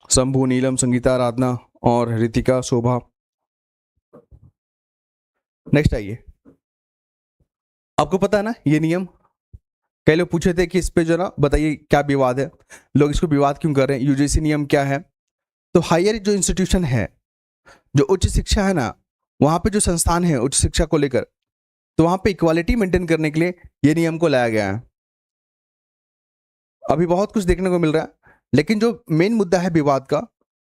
शंभू, नीलम, संगीता, आराधना और रितिका, शोभा। नेक्स्ट आइए। आपको पता है ना ये नियम, कई लोग पूछे थे कि इस पे जो ना बताइए क्या विवाद है, लोग इसको विवाद क्यों कर रहे हैं, यूजीसी नियम क्या है। तो हायर जो इंस्टीट्यूशन है, जो उच्च शिक्षा है ना, वहां पे जो संस्थान है उच्च शिक्षा को लेकर, तो वहां पे इक्वालिटी मेंटेन करने के लिए ये नियम को लाया गया है। अभी बहुत कुछ देखने को मिल रहा है, लेकिन जो मेन मुद्दा है विवाद का,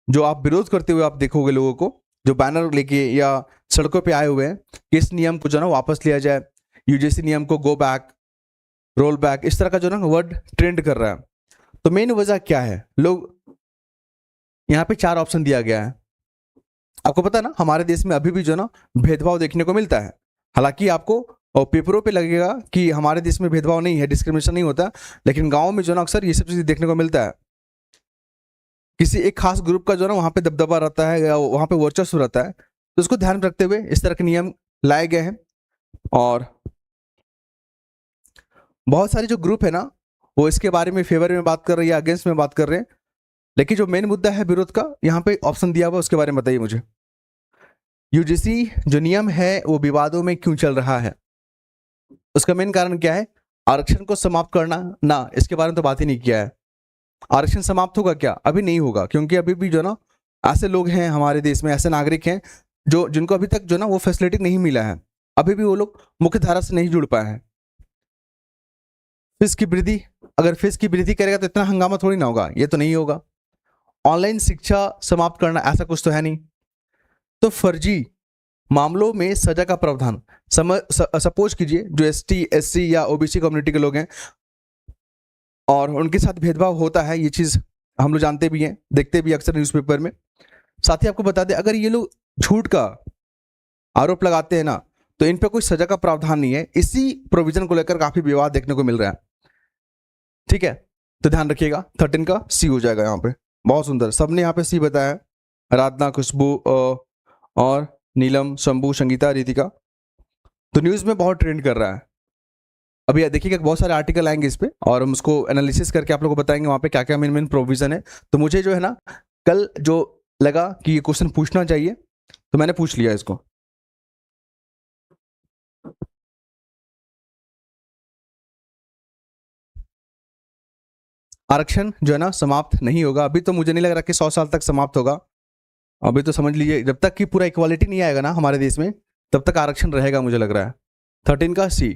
जो आप विरोध करते हुए आप देखोगे लोगों को जो बैनर लेके या सड़कों पे आए हुए हैं कि इस नियम को जो ना वापस लिया जाए, यूजीसी नियम को गो बैक, रोल बैक, इस तरह का जो ना वर्ड ट्रेंड कर रहा है। तो मेन वजह क्या है, लोग यहाँ पे 4 ऑप्शन दिया गया है। आपको पता है ना हमारे देश में अभी भी जो ना भेदभाव देखने को मिलता है। हालांकि आपको पेपरों पे लगेगा कि हमारे देश में भेदभाव नहीं है, डिस्क्रिमिनेशन नहीं होता, लेकिन गाँव में जो ना अक्सर ये सब चीज़ देखने को मिलता है। किसी एक खास ग्रुप का जो ना वहाँ पे दबदबा रहता है या वहाँ पे वर्चस्व रहता है, तो उसको ध्यान रखते हुए इस तरह के नियम लाए गए हैं। और बहुत सारे जो ग्रुप है ना वो इसके बारे में फेवर में बात कर रहे हैं या अगेंस्ट में बात कर रहे हैं, लेकिन जो मेन मुद्दा है विरोध का, यहाँ पे ऑप्शन दिया हुआ उसके बारे में बताइए मुझे। यूजीसी जो नियम है वो विवादों में क्यों चल रहा है, उसका मेन कारण क्या है, आरक्षण को समाप्त करना ना, इसके बारे में तो बात ही नहीं किया है। आरक्षण समाप्त होगा क्या, अभी नहीं होगा, क्योंकि अभी भी जो ना ऐसे लोग हैं हमारे देश में, ऐसे नागरिक हैं जो जिनको अभी तक जो ना वो फैसिलिटी नहीं मिला है, अभी भी वो लोग मुख्य धारा से नहीं जुड़ पाए हैं। फीस की वृद्धि, अगर फीस की वृद्धि करेगा तो इतना हंगामा थोड़ी ना होगा, ये तो नहीं होगा। ऑनलाइन शिक्षा समाप्त करना, ऐसा कुछ तो है नहीं। तो फर्जी मामलों में सजा का प्रावधान, सपोज कीजिए जो एसटी, एससी या ओबीसी कम्युनिटी के लोग हैं, और उनके साथ भेदभाव होता है, ये चीज़ हम लोग जानते भी हैं, देखते भी अक्सर न्यूज़पेपर में। साथ ही आपको बता दें, अगर ये लोग झूठ का आरोप लगाते हैं ना, तो इन पे कोई सजा का प्रावधान नहीं है। इसी प्रोविजन को लेकर काफी विवाद देखने को मिल रहा है। ठीक है, तो ध्यान रखिएगा 13 का सी हो जाएगा यहाँ पे। बहुत सुंदर, सबने यहाँ पे सी बताया है, आराधना, खुशबू और नीलम, शंभू, संगीता, रितिका। तो न्यूज में बहुत ट्रेंड कर रहा है। अभी देखिएगा बहुत सारे आर्टिकल आएंगे इस पे और हम उसको एनालिसिस करके आप लोगों को बताएंगे वहाँ पे क्या क्या मेन मेन प्रोविजन है। तो मुझे जो है ना कल जो लगा कि ये क्वेश्चन पूछना चाहिए, तो मैंने पूछ लिया इसको। आरक्षण जो है ना समाप्त नहीं होगा अभी, तो मुझे नहीं लग रहा कि 100 साल तक समाप्त होगा। अभी तो समझ लीजिए जब तक कि पूरा इक्वालिटी नहीं आएगा ना हमारे देश में, तब तक आरक्षण रहेगा मुझे लग रहा है। 13 का सी,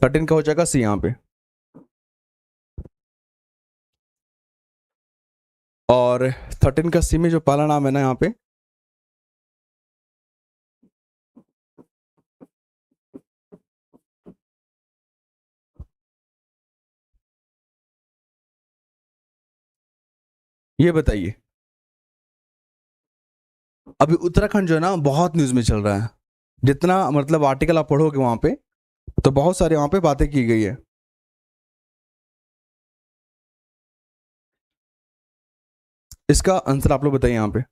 13 का हो जाएगा सी यहाँ पे। और 13 का सी में जो पहला नाम है ना यहाँ पे, ये बताइए। अभी उत्तराखंड जो है ना बहुत न्यूज में चल रहा है, जितना मतलब आर्टिकल आप पढ़ोगे वहां पे, तो बहुत सारे वहां पे बातें की गई है। इसका आंसर आप लोग बताइए यहाँ पे।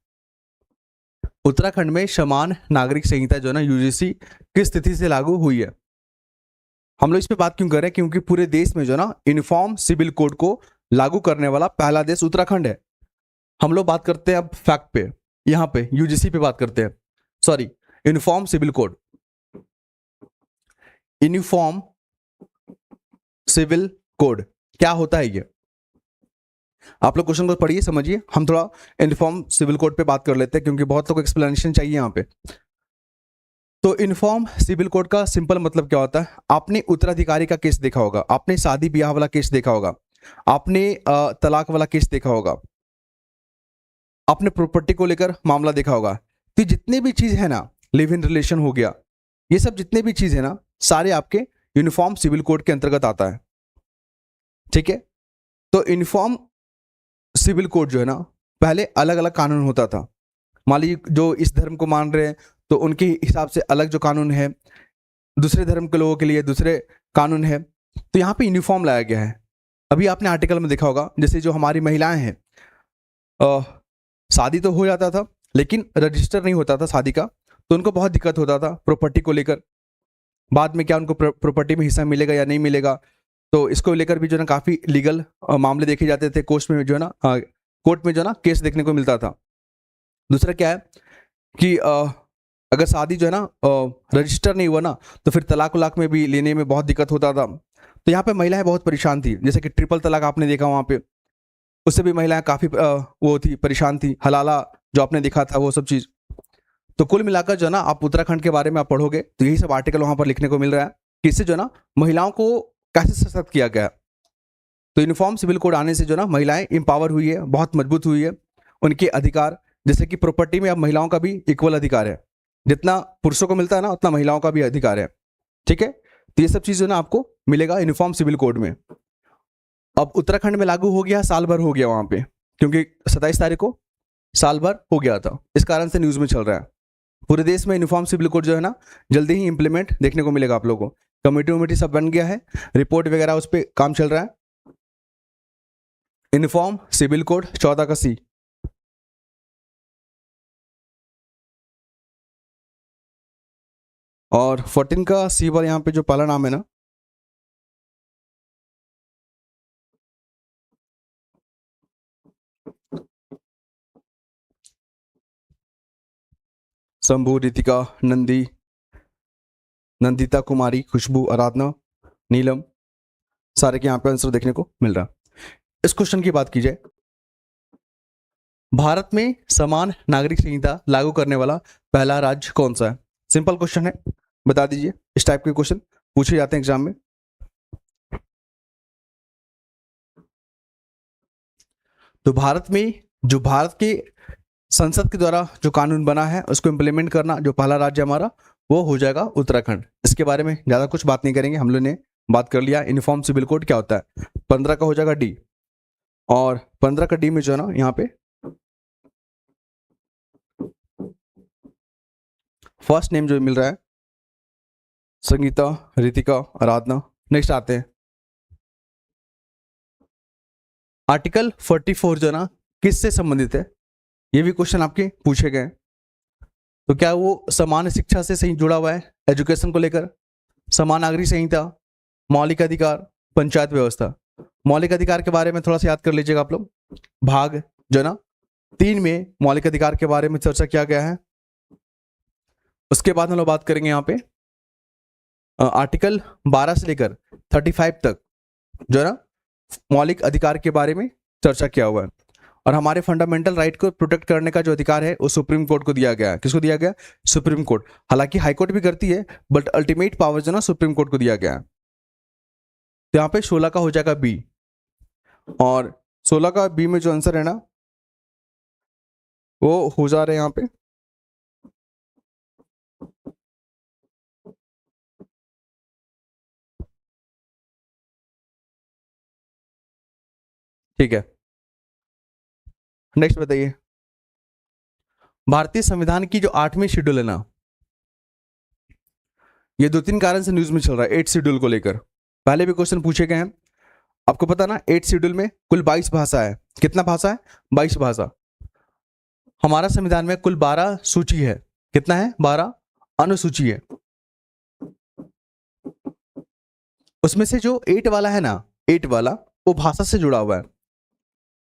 उत्तराखंड में समान नागरिक संहिता जो है ना यूजीसी किस स्थिति से लागू हुई है। हम लोग इस पे बात क्यों कर रहे हैं, क्योंकि पूरे देश में जो ना यूनिफॉर्म सिविल कोड को लागू करने वाला पहला देश उत्तराखंड है। हम लोग बात करते हैं अब फैक्ट पे, यहाँ पे यूजीसी पे बात करते हैं, sorry uniform civil code. Uniform civil code क्या होता है ये, आप लोग क्वेश्चन को पढ़िए समझिए। हम थोड़ा यूनिफॉर्म सिविल कोड पे बात कर लेते हैं, क्योंकि बहुत लोग को एक्सप्लेनेशन चाहिए यहाँ पे। तो यूनिफॉर्म सिविल कोड का सिंपल मतलब क्या होता है, आपने उत्तराधिकारी का केस देखा होगा, आपने शादी ब्याह वाला केस देखा होगा, आपने तलाक वाला केस देखा होगा, आपने प्रॉपर्टी को लेकर मामला देखा होगा। तो जितने भी चीज है ना, लिव इन रिलेशन हो गया, ये सब जितने भी चीज है ना, सारे आपके यूनिफॉर्म सिविल कोड के अंतर्गत आता है। ठीक है, तो यूनिफॉर्म सिविल कोड जो है ना, पहले अलग अलग कानून होता था। मान लीजिए जो इस धर्म को मान रहे हैं तो उनके हिसाब से अलग जो कानून है, दूसरे धर्म के लोगों के लिए दूसरे कानून है। तो यहाँ पे यूनिफॉर्म लाया गया है। अभी आपने आर्टिकल में देखा होगा, जैसे जो हमारी महिलाएं हैं, शादी तो हो जाता था लेकिन रजिस्टर नहीं होता था शादी का, तो उनको बहुत दिक्कत होता था प्रॉपर्टी को लेकर। बाद में क्या उनको प्रॉपर्टी में हिस्सा मिलेगा या नहीं मिलेगा, तो इसको लेकर भी जो है ना काफ़ी लीगल मामले देखे जाते थे। कोर्ट में जो है ना कोर्ट में जो है ना केस देखने को मिलता था। दूसरा क्या है कि अगर शादी जो है ना रजिस्टर नहीं हुआ ना, तो फिर तलाक वलाक में भी लेने में बहुत दिक्कत होता था। तो यहाँ पे महिलाएं बहुत परेशान थी, जैसे कि ट्रिपल तलाक आपने देखा वहाँ पे, उससे भी महिलाएं काफ़ी वो थी, परेशान थी। हलाला जो आपने देखा था, वो सब चीज़। तो कुल मिलाकर जो है ना आप उत्तराखंड के बारे में आप पढ़ोगे तो यही सब आर्टिकल वहाँ पर लिखने को मिल रहा है कि इससे जो है ना महिलाओं को कैसे सशक्त किया गया। तो यूनिफॉर्म सिविल कोड आने से जो ना महिलाएं एम्पावर हुई है, बहुत मजबूत हुई है। उनके अधिकार, जैसे कि प्रॉपर्टी में अब महिलाओं का भी इक्वल अधिकार है, जितना पुरुषों को मिलता है ना उतना महिलाओं का भी अधिकार है। ठीक है, तो ये सब चीज़ जो ना आपको मिलेगा यूनिफॉर्म सिविल कोड में। अब उत्तराखंड में लागू हो गया, साल भर हो गया वहाँ पे, क्योंकि 27 तारीख को साल भर हो गया था, इस कारण से न्यूज़ में चल रहा है। पूरे देश में यूनिफॉर्म सिविल कोड जो है ना जल्दी ही इंप्लीमेंट देखने को मिलेगा आप लोगों को। कमेटी वमेटी सब बन गया है, रिपोर्ट वगैरह उस पर काम चल रहा है। यूनिफॉर्म सिविल कोड 14 का सी। और 14 का सी पर यहाँ पे जो पहला नाम है ना, शंभू, रितिका, नंदी, नंदिता कुमारी, खुशबू, आराधना, नीलम, सारे के यहाँ पे आंसर देखने को मिल रहा है। इस क्वेश्चन की बात की जाए, भारत में समान नागरिक संहिता लागू करने वाला पहला राज्य कौन सा है? सिंपल क्वेश्चन है, बता दीजिए। इस टाइप के क्वेश्चन पूछे जाते हैं एग्जाम में। तो भारत में जो भारत के संसद के द्वारा जो कानून बना है उसको इम्प्लीमेंट करना जो पहला राज्य हमारा, वो हो जाएगा उत्तराखंड। इसके बारे में ज़्यादा कुछ बात नहीं करेंगे, हम लोग ने बात कर लिया। यूनिफॉर्म सिविल कोड क्या होता है, 15 का हो जाएगा डी, और 15 का डी में जो है ना यहाँ पे फर्स्ट नेम जो मिल रहा है संगीता, रितिका, आराधना। नेक्स्ट आते हैं आर्टिकल 44 जो है ना किससे संबंधित है, ये भी क्वेश्चन आपके पूछे गए हैं। तो क्या वो समान शिक्षा से सही जुड़ा हुआ है, एजुकेशन को लेकर, समान नागरिक संहिता, मौलिक अधिकार, पंचायत व्यवस्था। मौलिक अधिकार के बारे में थोड़ा सा याद कर लीजिएगा आप लोग, भाग जो है ना 3 में मौलिक अधिकार के बारे में चर्चा किया गया है। उसके बाद हम लोग बात करेंगे यहाँ पे आर्टिकल 12 से लेकर 35 तक जो है ना मौलिक अधिकार के बारे में चर्चा किया हुआ है। और हमारे फंडामेंटल राइट को प्रोटेक्ट करने का जो अधिकार है वो सुप्रीम कोर्ट को दिया गया है। किसको दिया गया, सुप्रीम कोर्ट। हालांकि हाई कोर्ट भी करती है, बट अल्टीमेट पावर जो ना सुप्रीम कोर्ट को दिया गया है। तो यहाँ पे 16 का हो जाएगा बी, और 16 का बी में जो आंसर है ना वो हो जा रहे हैं यहाँ पे ठीक है। नेक्स्ट बताइए, भारतीय संविधान की जो 8वीं शेड्यूल है ना, ये 2-3 कारण से न्यूज में चल रहा है 8 शेड्यूल को लेकर। पहले भी क्वेश्चन पूछे गए हैं, आपको पता ना 8 शेड्यूल में कुल 22 भाषा है। कितना भाषा है, 22 भाषा। हमारा संविधान में कुल 12 सूची है। कितना है, 12 अनुसूची है। उसमें से जो 8 वाला है ना, 8 वाला वो भाषा से जुड़ा हुआ है।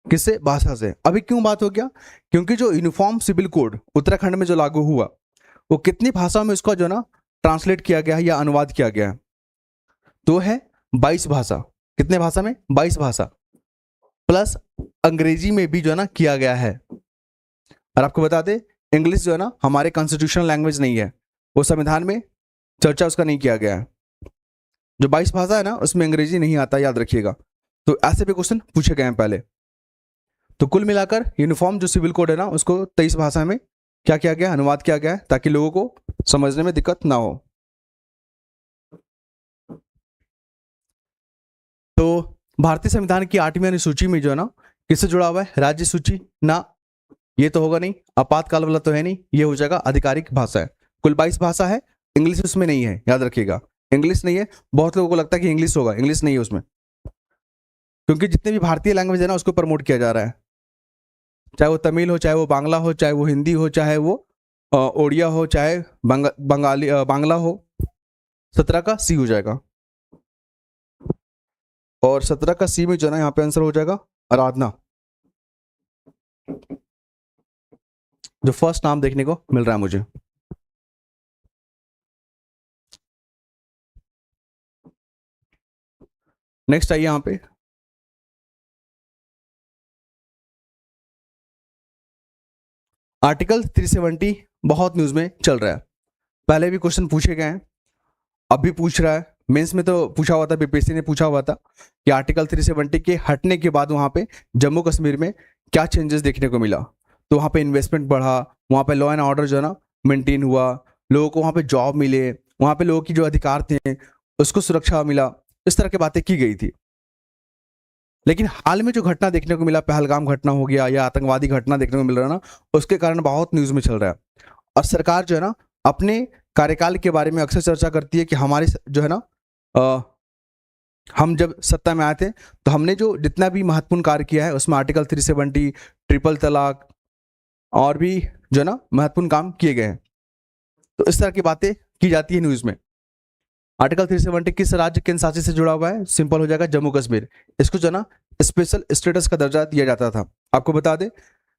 किससे, भाषा से। अभी क्यों बात हो गया, क्योंकि जो यूनिफॉर्म सिविल कोड उत्तराखंड में जो लागू हुआ वो कितनी भाषाओं में उसका जो ना ट्रांसलेट किया गया है या अनुवाद किया गया है, तो है 22 भाषा। कितने भाषा में, 22 भाषा, प्लस अंग्रेजी में भी जो है ना किया गया है। और आपको बता दें इंग्लिश जो है ना हमारे कॉन्स्टिट्यूशनल लैंग्वेज नहीं है, वो संविधान में चर्चा उसका नहीं किया गया है। जो 22 भाषा है ना उसमें अंग्रेजी नहीं आता, याद रखिएगा। तो ऐसे भी क्वेश्चन पूछे गए हैं पहले। तो कुल मिलाकर यूनिफॉर्म जो सिविल कोड है ना उसको 23 भाषा में क्या किया गया, अनुवाद किया गया है, ताकि लोगों को समझने में दिक्कत ना हो। तो भारतीय संविधान की 8वीं अनुसूची में जो है ना किससे जुड़ा हुआ है, राज्य सूची ना, ये तो होगा नहीं। आपातकाल वाला तो है नहीं, ये हो जाएगा आधिकारिक भाषा है। कुल 22 भाषा है, इंग्लिश उसमें नहीं है, याद रखिएगा। इंग्लिश नहीं है, बहुत लोगों को लगता है कि इंग्लिश होगा, इंग्लिश नहीं है उसमें, क्योंकि जितने भी भारतीय लैंग्वेज है ना उसको प्रमोट किया जा रहा है। चाहे वो तमिल हो, चाहे वो बांग्ला हो, चाहे वो हिंदी हो, चाहे वो ओडिया हो, चाहे बंगाली बांग्ला हो। 17 का सी हो जाएगा, और 17 का सी में जो है ना यहाँ पे आंसर हो जाएगा आराधना, जो फर्स्ट नाम देखने को मिल रहा है मुझे। नेक्स्ट आइए यहाँ पे आर्टिकल 370 बहुत न्यूज में चल रहा है। पहले भी क्वेश्चन पूछे गए हैं, अब भी पूछ रहा है। मेंस में तो पूछा हुआ था, बीपीएससी ने पूछा हुआ था कि आर्टिकल 370 के हटने के बाद वहां पे जम्मू कश्मीर में क्या चेंजेस देखने को मिला। तो वहां पे इन्वेस्टमेंट बढ़ा, वहां पे लॉ एंड ऑर्डर जो है ना मेंटेन हुआ, लोगों को वहां पे जॉब मिले, वहां पे लोगों की जो अधिकार थे उसको सुरक्षा मिला, इस तरह की बातें की गई थी। लेकिन हाल में जो घटना देखने को मिला, पहलगाम घटना हो गया या आतंकवादी घटना देखने को मिल रहा है ना, उसके कारण बहुत न्यूज में चल रहा है। और सरकार जो है ना अपने कार्यकाल के बारे में अक्सर चर्चा करती है कि हमारे जो है ना हम जब सत्ता में आए थे तो हमने जो जितना भी महत्वपूर्ण कार्य किया है उसमें आर्टिकल 370, ट्रिपल तलाक और भी जो है ना महत्वपूर्ण काम किए गए हैं। तो इस तरह की बातें की जाती है न्यूज में। आर्टिकल 370 किस राज्य केंद्र शासित से जुड़ा हुआ है, सिंपल हो जाएगा जम्मू कश्मीर। इसको जो ना स्पेशल स्टेटस का दर्जा दिया जाता था। आपको बता दें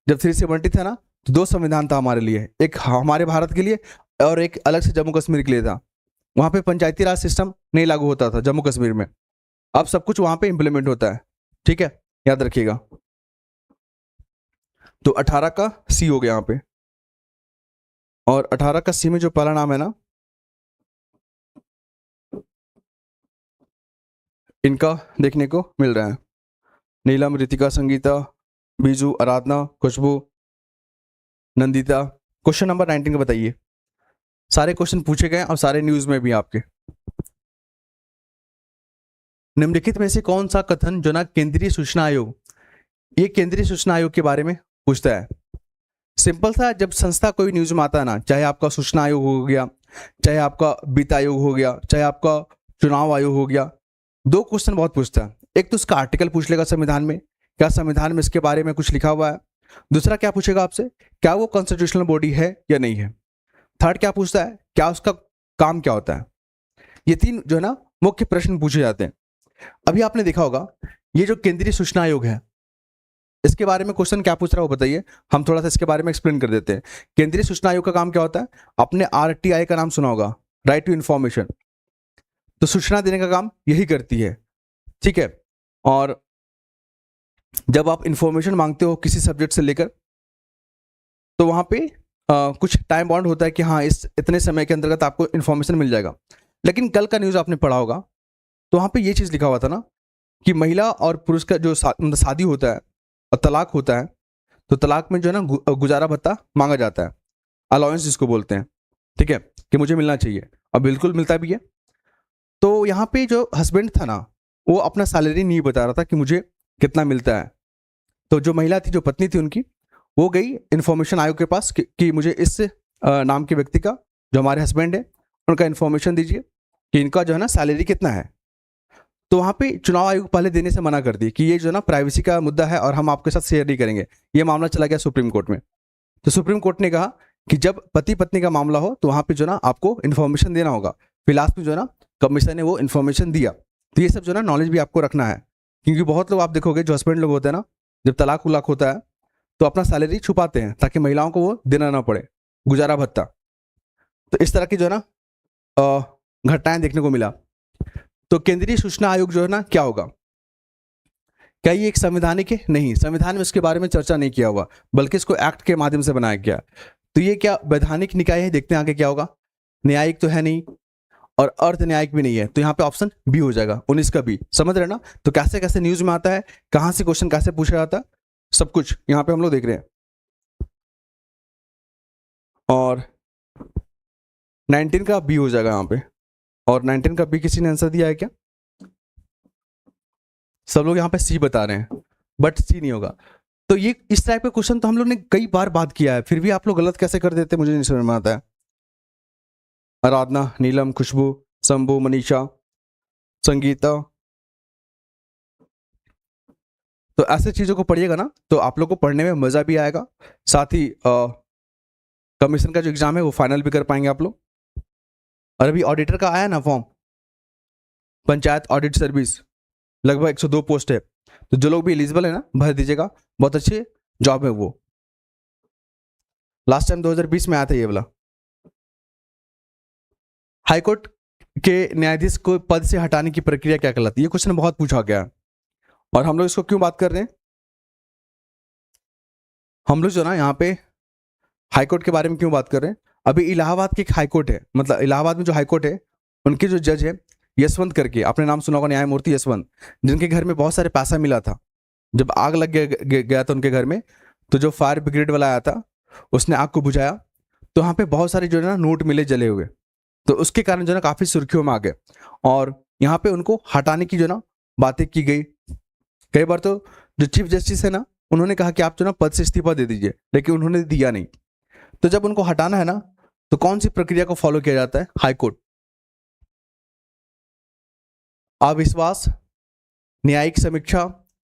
जब 370 था ना तो 2 संविधान था हमारे लिए, एक हमारे भारत के लिए और एक अलग से जम्मू कश्मीर के लिए था। वहां पे पंचायती राज सिस्टम नहीं लागू होता था जम्मू कश्मीर में, अब सब कुछ वहां पे इंप्लीमेंट होता है। ठीक है, याद रखिएगा। तो 18 का सी हो गया यहाँ पे, और 18 का सी में जो पहला नाम है ना इनका देखने को मिल रहा है, नीलम, रितिका, संगीता, बीजू, आराधना, खुशबू, नंदिता। क्वेश्चन नंबर 19 का बताइए। सारे क्वेश्चन पूछे गए और सारे न्यूज में भी आपके। निम्नलिखित में से कौन सा कथन जो ना केंद्रीय सूचना आयोग, ये केंद्रीय सूचना आयोग के बारे में पूछता है। सिंपल सा, जब संस्था कोई न्यूज में आता है ना, चाहे आपका सूचना आयोग हो गया, चाहे आपका वित्त आयोग हो गया, चाहे आपका चुनाव आयोग हो गया, दो क्वेश्चन बहुत पूछता है। एक तो उसका आर्टिकल पूछ लेगा संविधान में, क्या संविधान में इसके बारे में कुछ लिखा हुआ है। दूसरा क्या पूछेगा आपसे, क्या वो कॉन्स्टिट्यूशनल बॉडी है या नहीं है। थर्ड क्या पूछता है, क्या उसका काम क्या होता है। ये तीन जो है ना मुख्य प्रश्न पूछे जाते हैं। अभी आपने देखा होगा ये जो केंद्रीय सूचना आयोग है, इसके बारे में क्वेश्चन क्या पूछ रहा है वो बताइए। हम थोड़ा सा इसके बारे में एक्सप्लेन कर देते हैं। केंद्रीय सूचना आयोग का काम क्या होता है, आपने आरटीआई का नाम सुना होगा, राइट टू इंफॉर्मेशन। तो सूचना देने का काम यही करती है, ठीक है। और जब आप इंफॉर्मेशन मांगते हो किसी सब्जेक्ट से लेकर, तो वहां पे कुछ टाइम बाउंड होता है कि हाँ इस इतने समय के अंतर्गत आपको इन्फॉर्मेशन मिल जाएगा। लेकिन कल का न्यूज़ आपने पढ़ा होगा, तो वहाँ पे ये चीज़ लिखा हुआ था ना कि महिला और पुरुष का जो मतलब शादी होता है और तलाक होता है, तो तलाक में जो है ना गुजारा भत्ता मांगा जाता है, अलाउंस जिसको बोलते हैं, ठीक है, कि मुझे मिलना चाहिए, और बिल्कुल मिलता भी है। तो यहाँ पे जो हस्बैंड था ना, वो अपना सैलरी नहीं बता रहा था कि मुझे कितना मिलता है। तो जो महिला थी, जो पत्नी थी उनकी, वो गई इन्फॉर्मेशन आयोग के पास कि मुझे इस नाम के व्यक्ति का, जो हमारे हस्बैंड है, उनका इन्फॉर्मेशन दीजिए कि इनका जो है ना सैलरी कितना है। तो वहाँ पे चुनाव आयोग पहले देने से मना कर दी कि ये जो ना प्राइवेसी का मुद्दा है और हम आपके साथ शेयर नहीं करेंगे। ये मामला चला गया सुप्रीम कोर्ट में। तो सुप्रीम कोर्ट ने कहा कि जब पति पत्नी का मामला हो तो वहाँ पे जो ना आपको इन्फॉर्मेशन देना होगा। फिलहाल में जो ना कमीशन ने वो इन्फॉर्मेशन दिया। तो ये सब जो ना नॉलेज भी आपको रखना है, क्योंकि बहुत लोग आप देखोगे जो हस्बैंड लोग होते हैं ना, जब तलाक उलाक होता है तो अपना सैलरी छुपाते हैं ताकि महिलाओं को वो देना ना पड़े, गुजारा भत्ता। तो इस तरह की जो है ना घटनाएं देखने को मिला। तो केंद्रीय सूचना आयोग जो है ना क्या होगा, क्या ये एक संवैधानिक है? नहीं, संविधान में इसके बारे में चर्चा नहीं किया हुआ, बल्कि इसको एक्ट के माध्यम से बनाया गया। तो ये क्या वैधानिक निकाय है? देखते हैं आगे क्या होगा। न्यायिक तो है नहीं और अर्ध न्यायिक भी नहीं है, तो यहाँ पे ऑप्शन बी हो जाएगा, 19 का बी। समझ रहे ना? तो कैसे कैसे न्यूज में आता है, कहाँ से क्वेश्चन कैसे पूछा जाता है, सब कुछ यहाँ पे हम लोग देख रहे हैं। और 19 का बी हो जाएगा यहाँ पे। और 19 का बी किसी ने आंसर दिया है क्या? सब लोग यहाँ पे सी बता रहे हैं, बट सी नहीं होगा। तो ये इस टाइप का क्वेश्चन तो हम लोग ने कई बार बात किया है, फिर भी आप लोग गलत कैसे कर देते हैं मुझे नहीं समझ में आता है। आराधना, नीलम, खुशबू, शंभू, मनीषा, संगीता, तो ऐसे चीजों को पढ़िएगा ना तो आप लोग को पढ़ने में मजा भी आएगा, साथ ही कमीशन का जो एग्जाम है वो फाइनल भी कर पाएंगे आप लोग। और अभी ऑडिटर का आया ना फॉर्म, पंचायत ऑडिट सर्विस, लगभग 102 पोस्ट है। तो जो लोग भी एलिजिबल है ना, भर दीजिएगा, बहुत अच्छे जॉब है वो। लास्ट टाइम 2020 में आया था ये वाला। हाईकोर्ट के न्यायाधीश को पद से हटाने की प्रक्रिया क्या कहलाती है? ये क्वेश्चन बहुत पूछा गया है। और हम लोग इसको क्यों बात कर रहे हैं, हम लोग जो ना यहाँ पे हाईकोर्ट के बारे में क्यों बात कर रहे हैं? अभी इलाहाबाद की एक हाईकोर्ट है, मतलब इलाहाबाद में जो हाईकोर्ट है उनके जो जज है यशवंत करके, आपने नाम सुना होगा, न्यायमूर्ति यशवंत, जिनके घर में बहुत सारे पैसा मिला था। जब आग लग गया था उनके घर में, तो जो फायर ब्रिगेड वाला आया था उसने आग को बुझाया, तो वहाँ पे बहुत सारे जो है ना नोट मिले जले हुए। तो उसके कारण जो है ना काफी सुर्खियों में आ गए, और यहाँ पे उनको हटाने की जो ना बातें की गई। कई बार तो जो चीफ जस्टिस है ना, उन्होंने कहा कि आप जो ना पद से इस्तीफा दे दीजिए, लेकिन उन्होंने दिया नहीं। तो जब उनको हटाना है ना, तो कौन सी प्रक्रिया को फॉलो किया जाता है? हाईकोर्ट, अविश्वास, न्यायिक समीक्षा,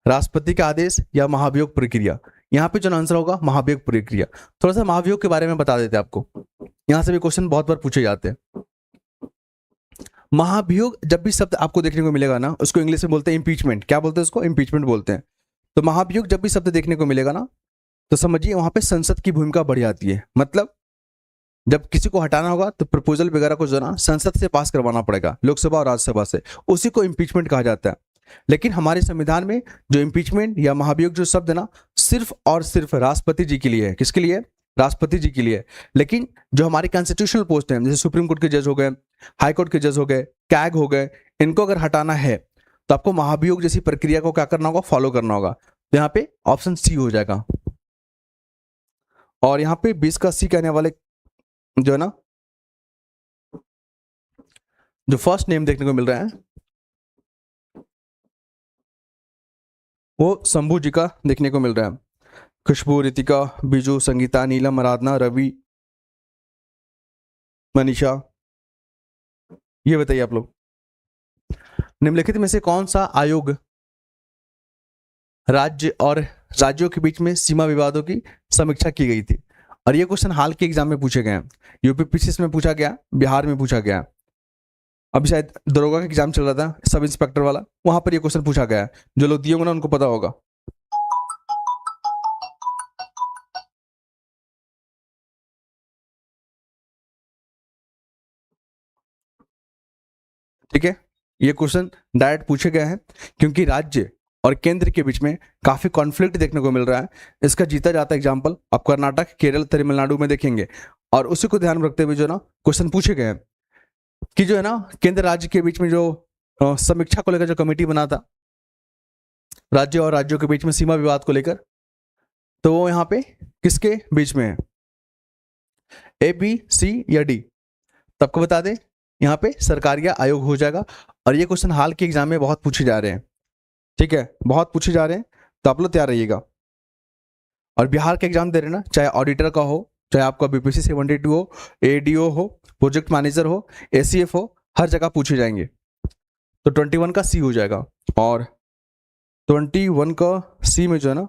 राष्ट्रपति का आदेश, या महाभियोग प्रक्रिया। यहाँ पे जो आंसर होगा महाभियोग प्रक्रिया। थोड़ा सा महाभियोग के बारे में बता देते हैं आपको, यहाँ से भी क्वेश्चन बहुत बार पूछे जाते हैं। महाभियोग जब भी शब्द आपको देखने को मिलेगा ना, उसको इंग्लिश में बोलते हैं इम्पीचमेंट। क्या बोलते हैं उसको? इम्पीचमेंट बोलते हैं। तो महाभियोग जब भी शब्द देखने को मिलेगा ना, तो समझिए वहां पे संसद की भूमिका बढ़ जाती है। मतलब जब किसी को हटाना होगा तो प्रपोजल वगैरह को जो ना संसद से पास करवाना पड़ेगा, लोकसभा और राज्यसभा से, उसी को इम्पीचमेंट कहा जाता है। लेकिन हमारे संविधान में जो इम्पीचमेंट या महाभियोग जो शब्द है ना, सिर्फ और सिर्फ राष्ट्रपति जी के लिए है। किसके लिए? राष्ट्रपति जी के लिए। लेकिन जो हमारी कॉन्स्टिट्यूशनल पोस्ट है, जैसे सुप्रीम कोर्ट के जज हो गए, हाई कोर्ट के जज हो गए, कैग हो गए, इनको अगर हटाना है तो आपको महाभियोग जैसी प्रक्रिया को क्या करना होगा? फॉलो करना होगा। तो यहाँ पे ऑप्शन सी हो जाएगा। और यहाँ पे 20 का सी कहने वाले जो है ना, जो फर्स्ट नेम देखने को मिल रहा है, वो शंभू जी का देखने को मिल रहा है। खुशबू, रितिका, बीजू, संगीता, नीलम, आराधना, रवि, मनीषा। ये बताइए आप लोग, निम्नलिखित में से कौन सा आयोग राज्य और राज्यों के बीच में सीमा विवादों की समीक्षा की गई थी? और ये क्वेश्चन हाल के एग्जाम में पूछे गए हैं, यूपीपीसीएस में पूछा गया, बिहार में पूछा गया, अभी शायद दरोगा का एग्जाम चल रहा था सब इंस्पेक्टर वाला, वहां पर ये क्वेश्चन पूछा गया है। जो लोग दिए होंगे ना उनको पता होगा। ठीक है, ये क्वेश्चन डायरेक्ट पूछे गए हैं क्योंकि राज्य और केंद्र के बीच में काफी कॉन्फ्लिक्ट देखने को मिल रहा है। इसका जीता जाता एग्जाम्पल आप कर्नाटक, केरल, तमिलनाडु में देखेंगे। और उसी को ध्यान में रखते हुए जो ना क्वेश्चन पूछे गए हैं कि जो है ना केंद्र राज्य के बीच में जो समीक्षा को लेकर जो कमेटी बना था राज्य और राज्यों के बीच में सीमा विवाद को लेकर, तो वो यहाँ पे किसके बीच में है? ए, बी, सी या डी? सबको बता दें, यहाँ पे सरकारिया आयोग हो जाएगा। और ये क्वेश्चन हाल के एग्जाम में बहुत पूछे जा रहे हैं। ठीक है, बहुत पूछे जा रहे हैं, तो आप लोग तैयार रहिएगा। और बिहार का एग्जाम दे रहे ना, चाहे ऑडिटर का हो, चाहे आपका बीपीसी 72 हो, एडीओ हो, प्रोजेक्ट मैनेजर हो, एसीएफ हो, हर जगह पूछे जाएंगे। तो 21 का सी हो जाएगा। और 21 का सी में जो है ना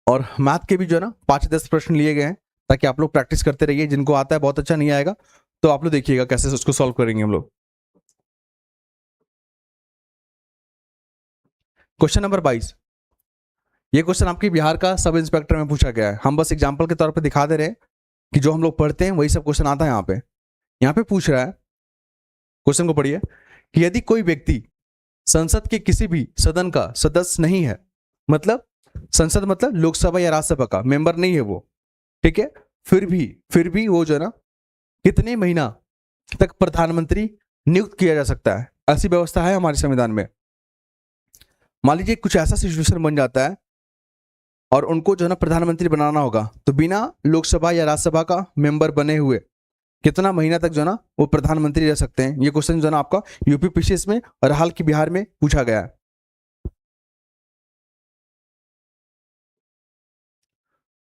और मैथ के भी जो है ना 5-10 प्रश्न लिए गए हैं ताकि आप लोग प्रैक्टिस करते रहिए। जिनको आता है बहुत अच्छा, नहीं आएगा तो आप लोग देखिएगा कैसे उसको सॉल्व करेंगे हम लोग। क्वेश्चन नंबर 22, ये क्वेश्चन आपके बिहार का सब इंस्पेक्टर में पूछा गया है। हम बस एग्जाम्पल के तौर पर दिखा दे रहे हैं कि जो हम लोग पढ़ते हैं वही सब क्वेश्चन आता है। यहाँ पे पूछ रहा है, क्वेश्चन को पढ़िए, कि यदि कोई व्यक्ति संसद के किसी भी सदन का सदस्य नहीं है, मतलब संसद मतलब लोकसभा या राज्यसभा का मेंबर नहीं है वो, ठीक है, फिर भी वो जो है ना कितने महीना तक प्रधानमंत्री नियुक्त किया जा सकता है? ऐसी व्यवस्था है हमारे संविधान में। मान लीजिए कुछ ऐसा सिचुएशन बन जाता है और उनको जो है ना प्रधानमंत्री बनाना होगा, तो बिना लोकसभा या राज्यसभा का मेंबर बने हुए कितना महीना तक जो है ना वो प्रधानमंत्री रह सकते हैं? ये क्वेश्चन जो है ना आपका यूपीपीसीएस में और हाल की बिहार में पूछा गया है।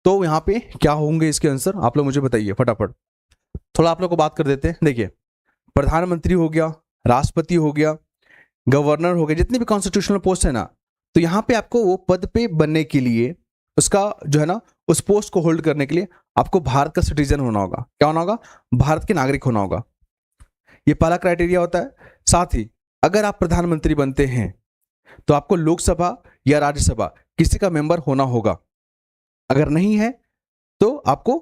तो यहाँ पे क्या होंगे इसके आंसर, आप लोग मुझे बताइए फटाफट। थोड़ा आप लोग को बात कर देते हैं। देखिए, प्रधानमंत्री हो गया, राष्ट्रपति हो गया, गवर्नर हो गया, जितने भी कॉन्स्टिट्यूशनल पोस्ट है ना, तो यहाँ पे आपको वो पद पे बनने के लिए, उसका जो है ना उस पोस्ट को होल्ड करने के लिए आपको भारत का सिटीजन होना होगा। क्या होना होगा? भारत के नागरिक होना होगा। ये पहला क्राइटेरिया होता है। साथ ही अगर आप प्रधानमंत्री बनते हैं तो आपको लोकसभा या राज्यसभा किसी का मेंबर होना होगा। अगर नहीं है तो आपको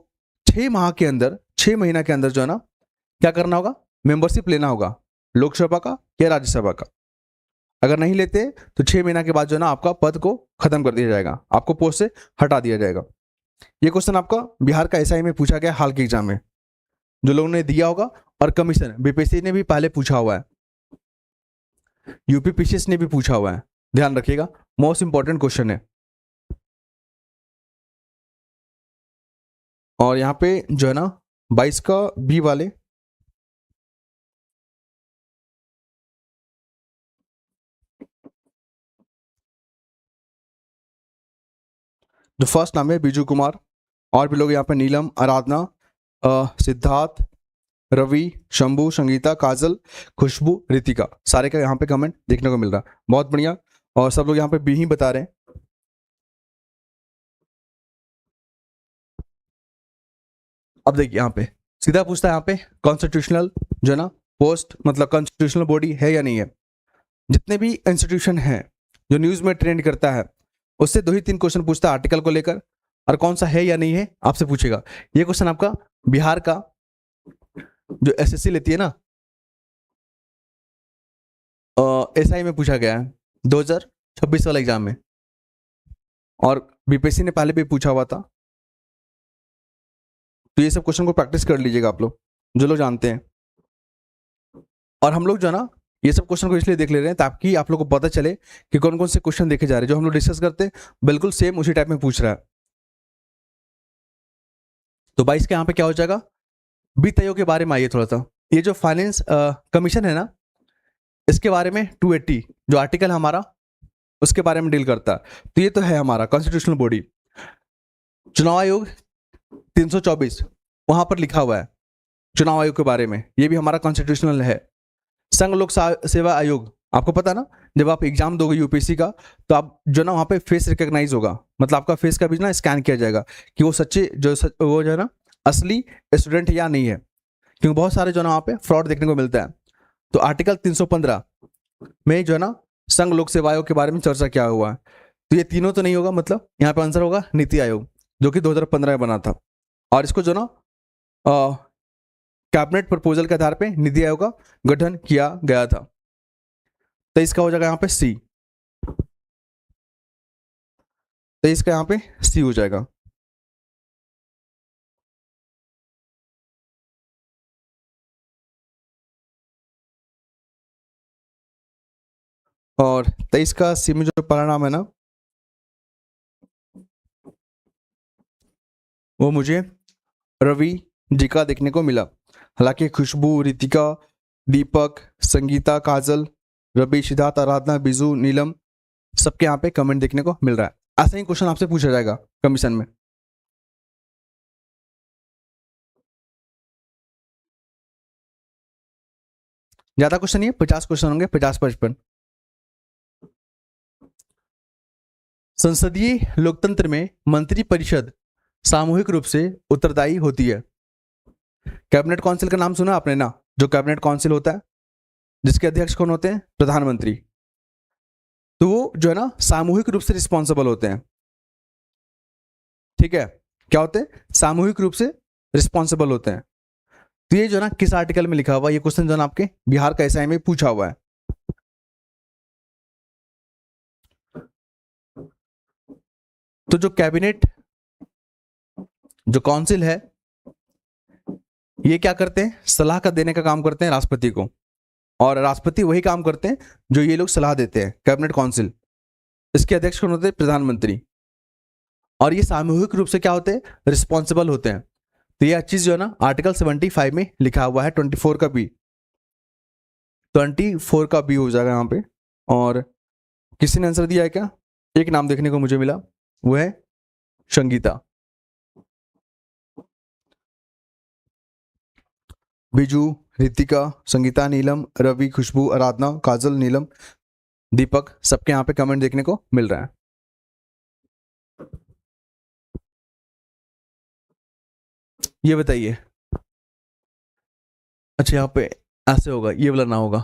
6 माह के अंदर, 6 महीना के अंदर जो है ना क्या करना होगा? मेंबरशिप लेना होगा, लोकसभा का या राज्यसभा का। अगर नहीं लेते तो 6 महीना के बाद जो है ना आपका पद को खत्म कर दिया जाएगा, आपको पोस्ट से हटा दिया जाएगा। ये क्वेश्चन आपका बिहार का एसआई में पूछा गया हाल के एग्जाम में, जो लोगों ने दिया होगा। और कमीशन बीपीएससी ने भी पहले पूछा हुआ है, यूपीपीसीएस ने भी पूछा हुआ है, ध्यान रखिएगा, मोस्ट इंपॉर्टेंट क्वेश्चन है। और यहाँ पे जो है ना 22 का बी वाले, जो फर्स्ट नाम है बीजू कुमार, और भी लोग यहाँ पे नीलम, आराधना, सिद्धार्थ, रवि, शंभू, संगीता, काजल, खुशबू, रितिका, सारे का यहाँ पे कमेंट देखने को मिल रहा है। बहुत बढ़िया। और सब लोग यहाँ पे बी ही बता रहे हैं। अब देखिए यहाँ पे सीधा पूछता है यहाँ पे कॉन्स्टिट्यूशनल जो है ना पोस्ट, मतलब कॉन्स्टिट्यूशनल बॉडी है या नहीं है। जितने भी इंस्टीट्यूशन हैं जो न्यूज में ट्रेंड करता है, उससे 2 ही 3 क्वेश्चन पूछता है आर्टिकल को लेकर, और कौन सा है या नहीं है आपसे पूछेगा। ये क्वेश्चन आपका बिहार का जो एसएससी लेती है ना, एसआई में पूछा गया है 2026 वाला एग्जाम में, और बीपीएससी ने पहले भी पूछा हुआ था। तो ये सब क्वेश्चन को प्रैक्टिस कर लीजिएगा आप लोग, जो लोग जानते हैं। और हम लोग जो है ना ये सब क्वेश्चन को इसलिए देख ले रहे हैं ताकि आप लोग को पता चले कि कौन कौन से क्वेश्चन देखे जा रहे हैं। जो हम लोग डिस्कस करते हैं बिल्कुल सेम उसी टाइप में पूछ रहा है। तो 22 के यहाँ पे क्या हो जाएगा? वित्त आयोग के बारे में आइए थोड़ा सा। ये जो फाइनेंस कमीशन है ना, इसके बारे में 280 जो आर्टिकल हमारा उसके बारे में डील करता है। तो ये तो है हमारा कॉन्स्टिट्यूशनल बॉडी। चुनाव आयोग 324 वहां पर लिखा हुआ है चुनाव आयोग के बारे में, ये भी हमारा कॉन्स्टिट्यूशनल है। संघ लोक सेवा आयोग, आपको पता ना, जब आप एग्जाम दोगे यूपीएससी का तो आप जो ना वहाँ पे फेस रिकॉग्नाइज होगा, मतलब आपका फेस का भी ना स्कैन किया जाएगा कि वो सच्चे वो जो है ना असली स्टूडेंट है या नहीं है, क्योंकि बहुत सारे जो ना वहाँ पे फ्रॉड देखने को मिलता है। तो आर्टिकल 315 में जो है ना संघ लोक सेवा आयोग के बारे में चर्चा किया हुआ है। तो ये तीनों तो नहीं होगा, मतलब यहाँ पे आंसर होगा नीति आयोग, जो कि 2015 में बना था, और इसको जो ना कैबिनेट प्रपोजल के आधार पे नीति आयोग का गठन किया गया था। तो इसका हो जाएगा यहाँ पे सी, तो इसका यहाँ पे सी हो जाएगा। और 23 का सी में जो परिणाम है ना, वो मुझे रवि जी का देखने को मिला। हालांकि खुशबू, रितिका, दीपक, संगीता, काजल, रवि, सिद्धार्थ, आराधना, बिजू, नीलम, सबके यहाँ पे कमेंट देखने को मिल रहा है। ऐसा ही क्वेश्चन आपसे पूछा जाएगा कमीशन में। ज्यादा क्वेश्चन नहीं है, 50 क्वेश्चन होंगे, 50-55। संसदीय लोकतंत्र में मंत्री परिषद सामूहिक रूप से उत्तरदायी होती है। कैबिनेट काउंसिल का नाम सुना आपने ना, जो कैबिनेट काउंसिल होता है जिसके अध्यक्ष कौन होते हैं? प्रधानमंत्री। तो वो जो है ना सामूहिक रूप से रिस्पॉन्सिबल होते हैं। ठीक है, क्या होते हैं? सामूहिक रूप से रिस्पॉन्सिबल होते हैं। तो ये जो है ना किस आर्टिकल में लिखा हुआ, ये क्वेश्चन जो है ना आपके बिहार का एसआई में पूछा हुआ है। तो जो कैबिनेट जो काउंसिल है ये क्या करते हैं? सलाह का देने का काम करते हैं राष्ट्रपति को, और राष्ट्रपति वही काम करते हैं जो ये लोग सलाह देते हैं, कैबिनेट काउंसिल। इसके अध्यक्ष कौन होते हैं? प्रधानमंत्री। और ये सामूहिक रूप से क्या होते हैं? रिस्पॉन्सिबल होते हैं। तो ये चीज जो है ना आर्टिकल 75 में लिखा हुआ है, 24 का बी, 24 का बी हो जाएगा यहाँ पे। और किसी ने आंसर दिया है क्या? एक नाम देखने को मुझे मिला, वो है संगीता। बिजू, रितिका, संगीता, नीलम, रवि, खुशबू, आराधना, काजल, नीलम, दीपक, सबके यहाँ पे कमेंट देखने को मिल रहा है। ये बताइए। अच्छा, यहाँ पे ऐसे होगा, ये वाला ना होगा।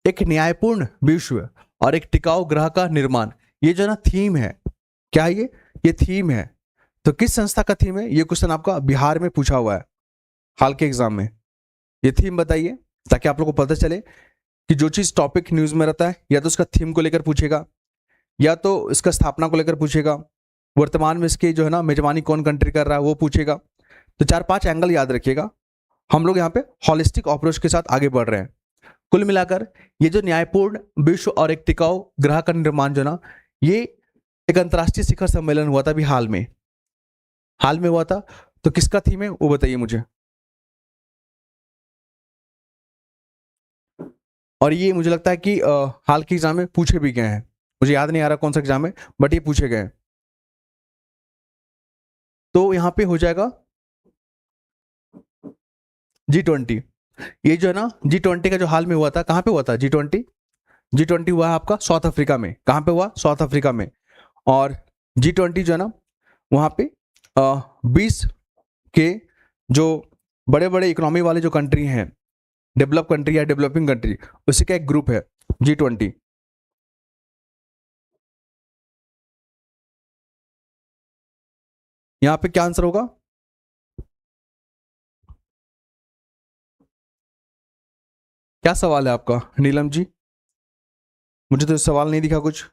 एक न्यायपूर्ण विश्व और एक टिकाऊ ग्रह का निर्माण, ये जो ना थीम है, क्या है ये थीम है। तो किस संस्था का थीम है? ये क्वेश्चन आपका बिहार में पूछा हुआ है हाल के एग्जाम में। ये थीम बताइए, ताकि आप लोग को पता चले कि जो चीज टॉपिक न्यूज में रहता है या तो उसका थीम को लेकर पूछेगा, या तो इसका स्थापना को लेकर पूछेगा, वर्तमान में इसकी जो है ना मेजबानी कौन कंट्री कर रहा है वो पूछेगा। तो 4-5 एंगल याद रखिएगा। हम लोग यहाँ पे हॉलिस्टिक अप्रोच के साथ आगे बढ़ रहे हैं। कुल मिलाकर ये जो न्यायपूर्ण विश्व और एक टिकाऊ ग्रह का निर्माण जो ना, ये एक अंतर्राष्ट्रीय शिखर सम्मेलन हुआ था अभी हाल में हुआ था। तो किसका थीम है वो बताइए मुझे। और ये मुझे लगता है कि हाल के एग्जाम में पूछे भी गए हैं, मुझे याद नहीं आ रहा कौन सा एग्जाम है, बट ये पूछे गए हैं। तो यहाँ पे हो जाएगा G20। ये जो है ना G20 का जो हाल में हुआ था, कहाँ पे हुआ था G20 हुआ है आपका साउथ अफ्रीका में। कहाँ पे हुआ? साउथ अफ्रीका में। और G20 जो है ना वहाँ पे 20 के जो बड़े बड़े इकोनॉमी वाले जो कंट्री हैं, डेवलप कंट्री या डेवलपिंग कंट्री, उसी का एक ग्रुप है G20। यहाँ पे क्या आंसर होगा? क्या सवाल है आपका नीलम जी? मुझे तो सवाल नहीं दिखा कुछ।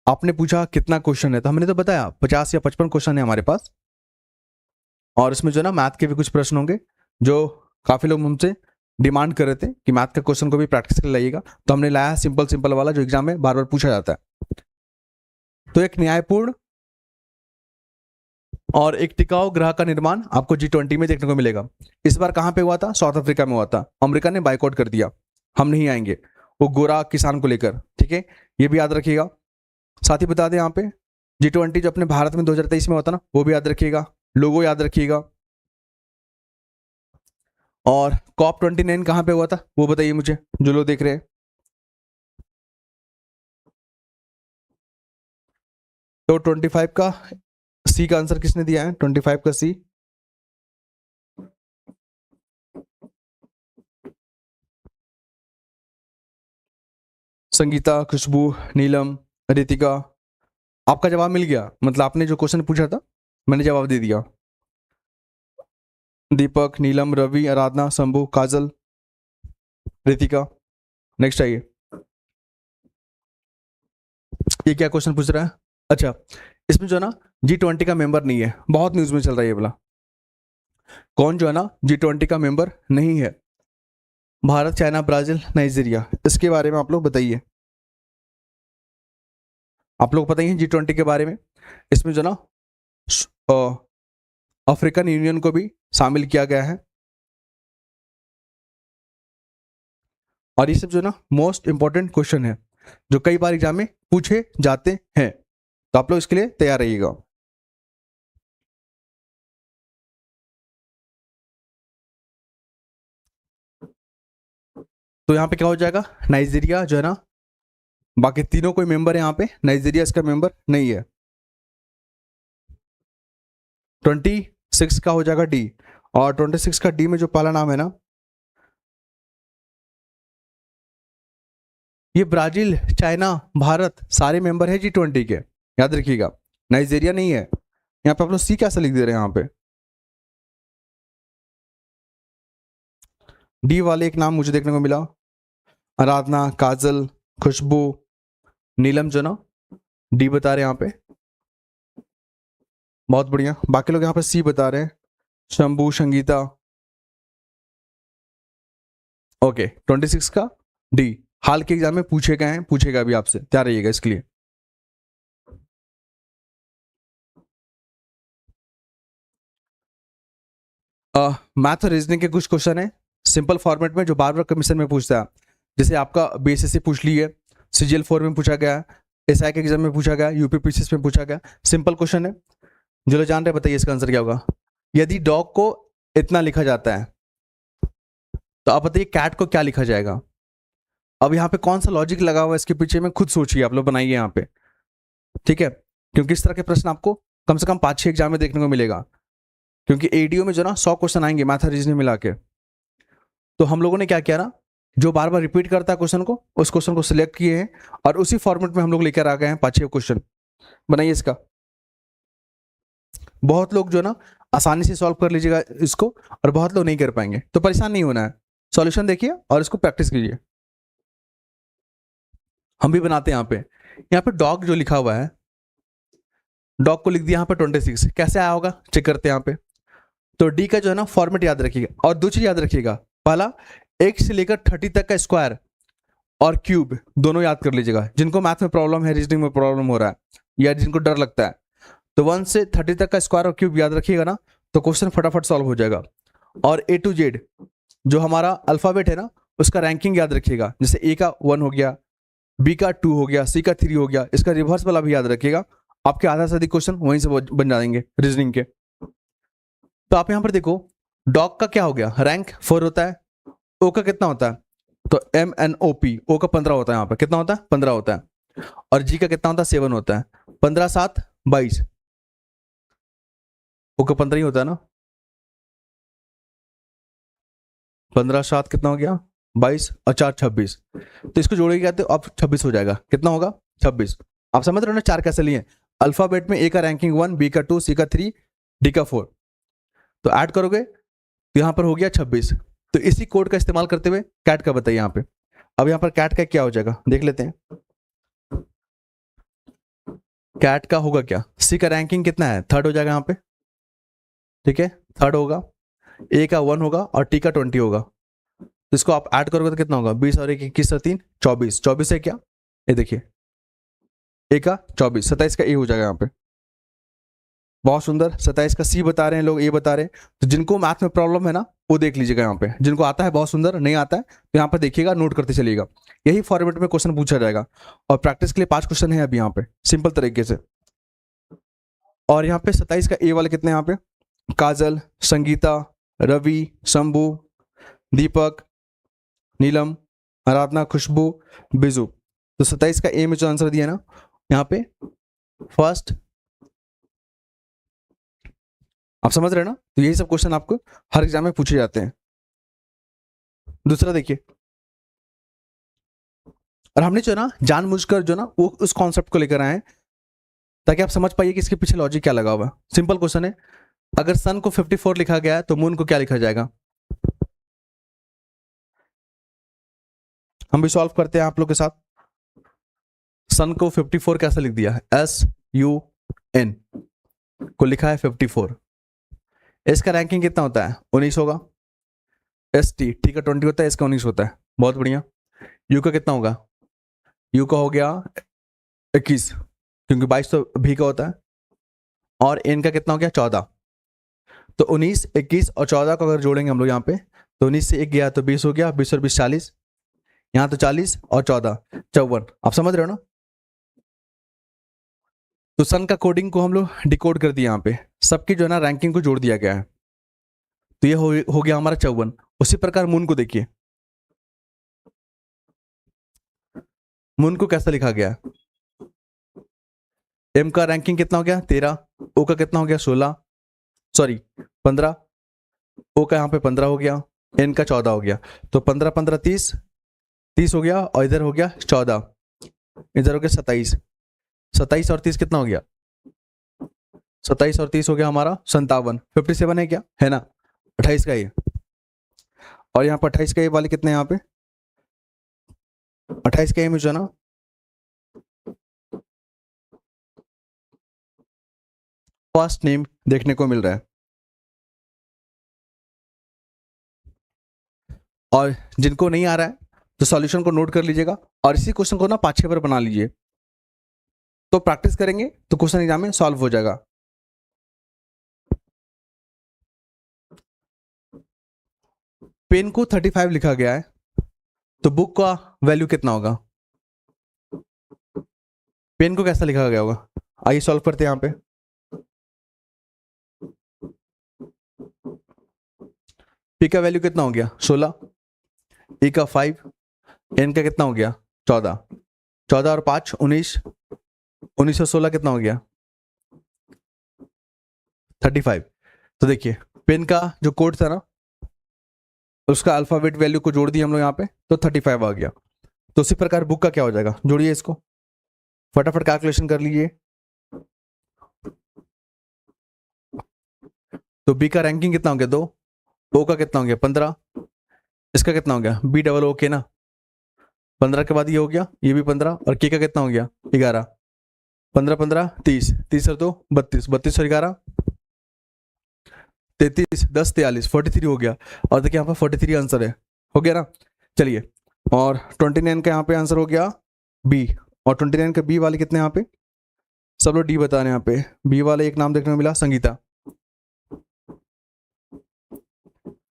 आपने पूछा कितना क्वेश्चन है, तो हमने तो बताया 50 या 55 क्वेश्चन है हमारे पास। और इसमें जो ना मैथ के भी कुछ प्रश्न होंगे, जो काफी लोग हमसे डिमांड कर रहे थे कि मैथ का क्वेश्चन को भी प्रैक्टिस कर लाइएगा, तो हमने लाया सिंपल वाला जो एग्जाम में बार बार पूछा जाता है। तो एक न्यायपूर्ण और एक टिकाऊ ग्रह का निर्माण आपको G20 में देखने को मिलेगा। इस बार कहाँ पे हुआ था? साउथ अफ्रीका में हुआ था। अमेरिका ने बाइकआउट कर दिया, हम नहीं आएंगे, वो गोरा किसान को लेकर। ठीक है, ये भी याद रखिएगा। साथ ही बता दें यहाँ पे G20 जो अपने भारत में 2023 में हुआ था ना, वो भी याद रखिएगा, लोगो याद रखिएगा। और COP29 कहाँ पे हुआ था वो बताइए मुझे, जो लोग देख रहे हैं। तो 25 का सी का आंसर किसने दिया है? 25 का सी, संगीता, खुशबू, नीलम, रितिका। आपका जवाब मिल गया, मतलब आपने जो क्वेश्चन पूछा था मैंने जवाब दे दिया। दीपक, नीलम, रवि, आराधना, शंभू, काजल, रितिका। नेक्स्ट आइए, ये क्या क्वेश्चन पूछ रहा है? अच्छा, इसमें जो है ना G20 का मेंबर नहीं है, बहुत न्यूज में चल रहा है ये वाला। कौन जो है ना G20 का मेंबर नहीं है? Bharat, China, Brazil, Nigeria. इसके बारे में आप लोग बताइए, आप लोग बताइए G20 के बारे में। इसमें जो ना अफ्रीकन यूनियन को भी शामिल किया गया है। और ये सब जो ना मोस्ट इंपॉर्टेंट क्वेश्चन है जो कई बार एग्जाम में पूछे जाते हैं, तो आप लोग इसके लिए तैयार रहिएगा। तो यहाँ पे क्या हो जाएगा? नाइजीरिया जो है ना, बाकी तीनों कोई मेंबर है यहाँ पे, नाइजीरिया इसका मेंबर नहीं है। 26 का हो जाएगा डी, और 26 का डी में जो पहला नाम है ना, ये ब्राजील, चाइना, भारत सारे मेंबर है G20 के, याद रखिएगा। नाइजीरिया नहीं है। यहाँ पे आप लोग सी कैसे लिख दे रहे हैं? यहाँ पे डी वाले एक नाम मुझे देखने को मिला, आराधना, काजल, खुशबू, नीलम जो ना डी बता रहे हैं यहाँ पे, बहुत बढ़िया। बाकी लोग यहाँ पे सी बता रहे हैं, शंभू, संगीता। ओके, 26 का डी हाल के एग्जाम में पूछे गए हैं, पूछेगा भी आपसे, तैयार रहिएगा इसके लिए। मैथ और रीजनिंग के कुछ क्वेश्चन है सिंपल फॉर्मेट में जो बार बार कमीशन में पूछता है। जैसे आपका बीएसएससी पूछ ली है, CGL4 में पूछा गया, SI के एग्जाम में पूछा गया, UPPCS में पूछा गया। सिंपल क्वेश्चन है, जो लोग जान रहे बताइए इसका आंसर क्या होगा। यदि डॉग को इतना लिखा जाता है तो आप बताइए कैट को क्या लिखा जाएगा? अब यहाँ पे कौन सा लॉजिक लगा हुआ है इसके पीछे में खुद सोचिए, आप लोग बनाइए यहाँ पे, ठीक है। क्योंकि इस तरह के प्रश्न आपको कम से कम 5-6 एग्जाम में देखने को मिलेगा, क्योंकि ADO में जो ना 100 क्वेश्चन आएंगे मैथ और रीजनिंग मिला के। तो हम लोगों ने क्या किया ना, जो बार बार रिपीट करता है क्वेश्चन को, उस क्वेश्चन को सिलेक्ट किए हैं और उसी फॉर्मेट में हम लोग लेकर आ गए हैं 5-6 क्वेश्चन। बनाइए इसका। बहुत लोग जो ना आसानी से सॉल्व कर लीजिएगा इसको, और बहुत लोग नहीं कर पाएंगे, तो परेशान नहीं होना है। सॉल्यूशन देखिए और इसको प्रैक्टिस कीजिए। हम भी बनाते हैं यहाँ पे डॉग जो लिखा हुआ है, डॉग को लिख दिया यहाँ पे 26, कैसे आया होगा चेक करते हैं यहाँ पे। तो डी का जो है ना फॉर्मेट याद रखिएगा, और दो चीज याद रखिएगा। पहला, एक से लेकर 30 तक का स्क्वायर और क्यूब दोनों याद कर लीजिएगा। जिनको मैथ में प्रॉब्लम है, रीजनिंग में प्रॉब्लम हो रहा है, या जिनको डर लगता है, तो 1 से 30 तक का स्क्वायर और क्यूब याद रखिएगा ना, तो क्वेश्चन फटाफट सॉल्व हो जाएगा। और A to Z जो हमारा अल्फाबेट है ना, उसका रैंकिंग याद रखिएगा। जैसे A का 1 हो गया, B का 2 हो गया, C का 3 हो गया, इसका रिवर्स वाला भी याद रखिएगा। आपके आधा से अधिक क्वेश्चन वहीं से बन जाएंगे रीजनिंग के। तो आप यहाँ पर देखो, डॉग का क्या हो गया, रैंक 4 होता है। O का कितना होता है? तो MNOP, O का 15 होता है। यहाँ पर कितना होता है? 15 होता है। और G का कितना होता है? 7 होता है। 15 7 22, O का 15 ही होता है ना। 15 7 कितना हो गया? 22 और 4 26। तो इसको जोड़ेगा तो अब 26 हो जाएगा। कितना होगा? 26। आप समझ रहे हो ना चार कैसे लिए? अल्फाबेट में A का रैंकिंग 1, B का 2, C का 3, D का 4, तो ऐड करोगे तो यहाँ पर हो गया 26। तो इसी कोड का इस्तेमाल करते हुए कैट का बताइए यहाँ पे। अब यहाँ पर कैट का क्या हो जाएगा देख लेते हैं। कैट का होगा क्या? C का रैंकिंग कितना है? 3rd हो जाएगा यहाँ पे, ठीक है, 3rd होगा। A का 1 होगा और T का 20 होगा। तो इसको आप ऐड करोगे तो कितना होगा? 20 और 1 21 और 3 24। 24 है क्या? ये देखिए, A का 24, 27 का A हो जाएगा यहाँ पे। बहुत सुंदर। 27 का सी बता रहे हैं लोग, ए बता रहे हैं। तो जिनको मैथ में प्रॉब्लम है ना वो देख लीजिएगा यहाँ पे, जिनको आता है बहुत सुंदर, नहीं आता है तो यहाँ पे देखिएगा, नोट करते चलिएगा। यही फॉर्मेट में क्वेश्चन पूछा जाएगा। और प्रैक्टिस के लिए 5 क्वेश्चन है अभी यहाँ पे, सिंपल तरीके से। और यहाँ पे 27 का ए वाले कितने यहाँ पे? काजल, संगीता, रवि, शंभू, दीपक, नीलम, आराधना, खुशबू, बिजू। तो 27 का ए में जो आंसर दिया ना यहाँ पे फर्स्ट, आप समझ रहे हैं ना? तो यही सब क्वेश्चन आपको हर एग्जाम में पूछे जाते हैं। दूसरा देखिए, और हमने जो ना जानबूझकर जो ना वो उस कॉन्सेप्ट को लेकर आए हैं ताकि आप समझ पाइए कि इसके पीछे लॉजिक क्या लगा हुआ है। सिंपल क्वेश्चन है, अगर सन को 54 लिखा गया है तो मून को क्या लिखा जाएगा? हम भी सॉल्व करते हैं आप लोग के साथ। सन को 54 कैसे लिख दिया है? SUN को लिखा है 54। इसका रैंकिंग कितना होता है? 19 होगा। ST ठीक है 20 होता है, इसका 19 होता है। बहुत बढ़िया। यू का कितना होगा? यू का हो गया 21, क्योंकि 22 तो भी का होता है। और एन का कितना हो गया? 14। तो 19, 21 और 14 को अगर जोड़ेंगे हम लोग यहाँ पे, तो 19 से 1 गया तो 20 हो गया, 20 और 20 40, यहाँ तो 40 और 14 54। आप समझ रहे हो ना? तो सन का कोडिंग को हम लोग डिकोड कर दिया, यहाँ पे सबकी जो है ना रैंकिंग को जोड़ दिया गया है। तो ये हो गया हमारा 54। उसी प्रकार मून को देखिए, मून को कैसा लिखा गया? एम का रैंकिंग कितना हो गया? 13। ओ का कितना हो गया? 16, सॉरी 15। ओ का यहाँ पे 15 हो गया, एन का 14 हो गया। तो 15 15 30, 30 हो गया, और इधर हो गया 14, इधर हो गया 27। 27 और 30 कितना हो गया? 27 और 30 हो गया हमारा 57। 57 है क्या? है ना? 28 का ये, और यहाँ पर 28 का ये वाले कितने यहाँ पे? 28 का ये में जो है ना फर्स्ट नेम देखने को मिल रहा है। और जिनको नहीं आ रहा है तो सॉल्यूशन को नोट कर लीजिएगा, और इसी क्वेश्चन को ना 5-6 बार बना लीजिए, तो प्रैक्टिस करेंगे तो क्वेश्चन एग्जाम में सॉल्व हो जाएगा। पेन को 35 लिखा गया है, तो बुक का वैल्यू कितना होगा? पेन को कैसा लिखा गया होगा? आइए सॉल्व करते हैं यहाँ पे। पी का वैल्यू कितना हो गया? 16। ई का 5। एन का कितना हो गया? 14। 14 और 5 19। 19 और 16 कितना हो गया? 35। तो देखिए पेन का जो कोड था ना उसका अल्फाबेट वैल्यू को जोड़ दिया हम लोग यहाँ पे, तो 35 आ गया। तो उसी प्रकार बुक का क्या हो जाएगा? जोड़िए इसको, फटाफट कैलकुलेशन कर लीजिए। तो बी का रैंकिंग कितना हो गया? 2। ओ का कितना हो गया? 15। इसका कितना हो गया? बी डबल ओ के ना, 15 के बाद ये हो गया, ये भी 15, और के का कितना हो गया? 11। 15 15 30, 30 और 2 32, 32 और 11 33, 10 43, 43 हो गया। और देखिए यहाँ पर 43 आंसर है, हो गया ना? चलिए, और 29 का यहाँ पे आंसर हो गया बी। और 29 का बी वाले कितने यहाँ पे? सब लोग डी बता रहे हैं यहाँ पे। बी वाले एक नाम देखने को मिला, संगीता।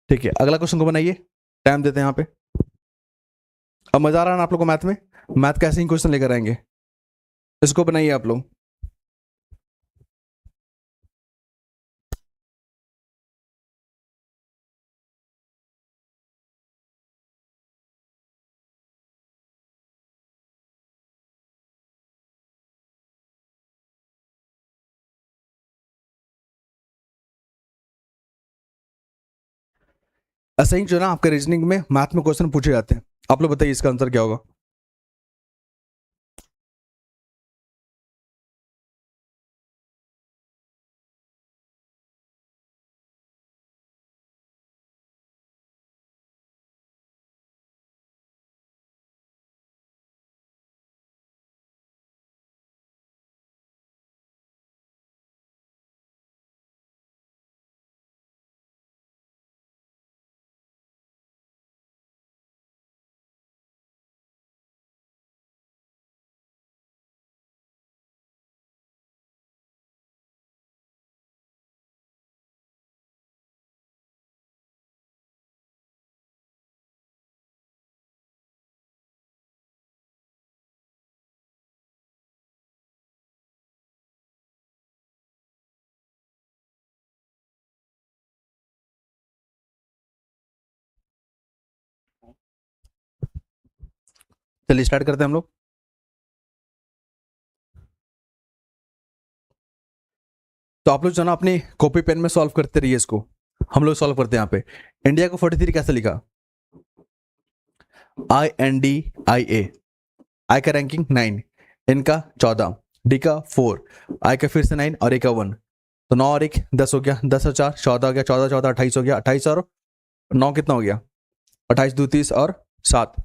ठीक है, अगला क्वेश्चन को बनाइए, टाइम देते हैं यहाँ पे। अब मजा आ रहा है ना आप लोग को मैथ में? मैथ कैसे ही क्वेश्चन लेकर आएंगे, इसको बनाइए आप लोग। ऐसे ही जो ना आपके रीजनिंग में मैथ में क्वेश्चन पूछे जाते हैं। आप लोग बताइए इसका आंसर क्या होगा? चलिए स्टार्ट करते हैं हम लोग। तो आप लोग जो ना अपनी कॉपी पेन में सॉल्व करते रहिए इसको, हम लोग सॉल्व करते हैं। यहाँ पे इंडिया को 43 कैसे लिखा? INDIA, आई का रैंकिंग 9, एन का 14, डी का 4, आई का फिर से 9 और ए का 1। तो 9 और 1 10 हो गया, 10 और 4 14 हो गया, 14 14 28 हो गया, 28 और 9 कितना हो गया? 28 2 30 और 7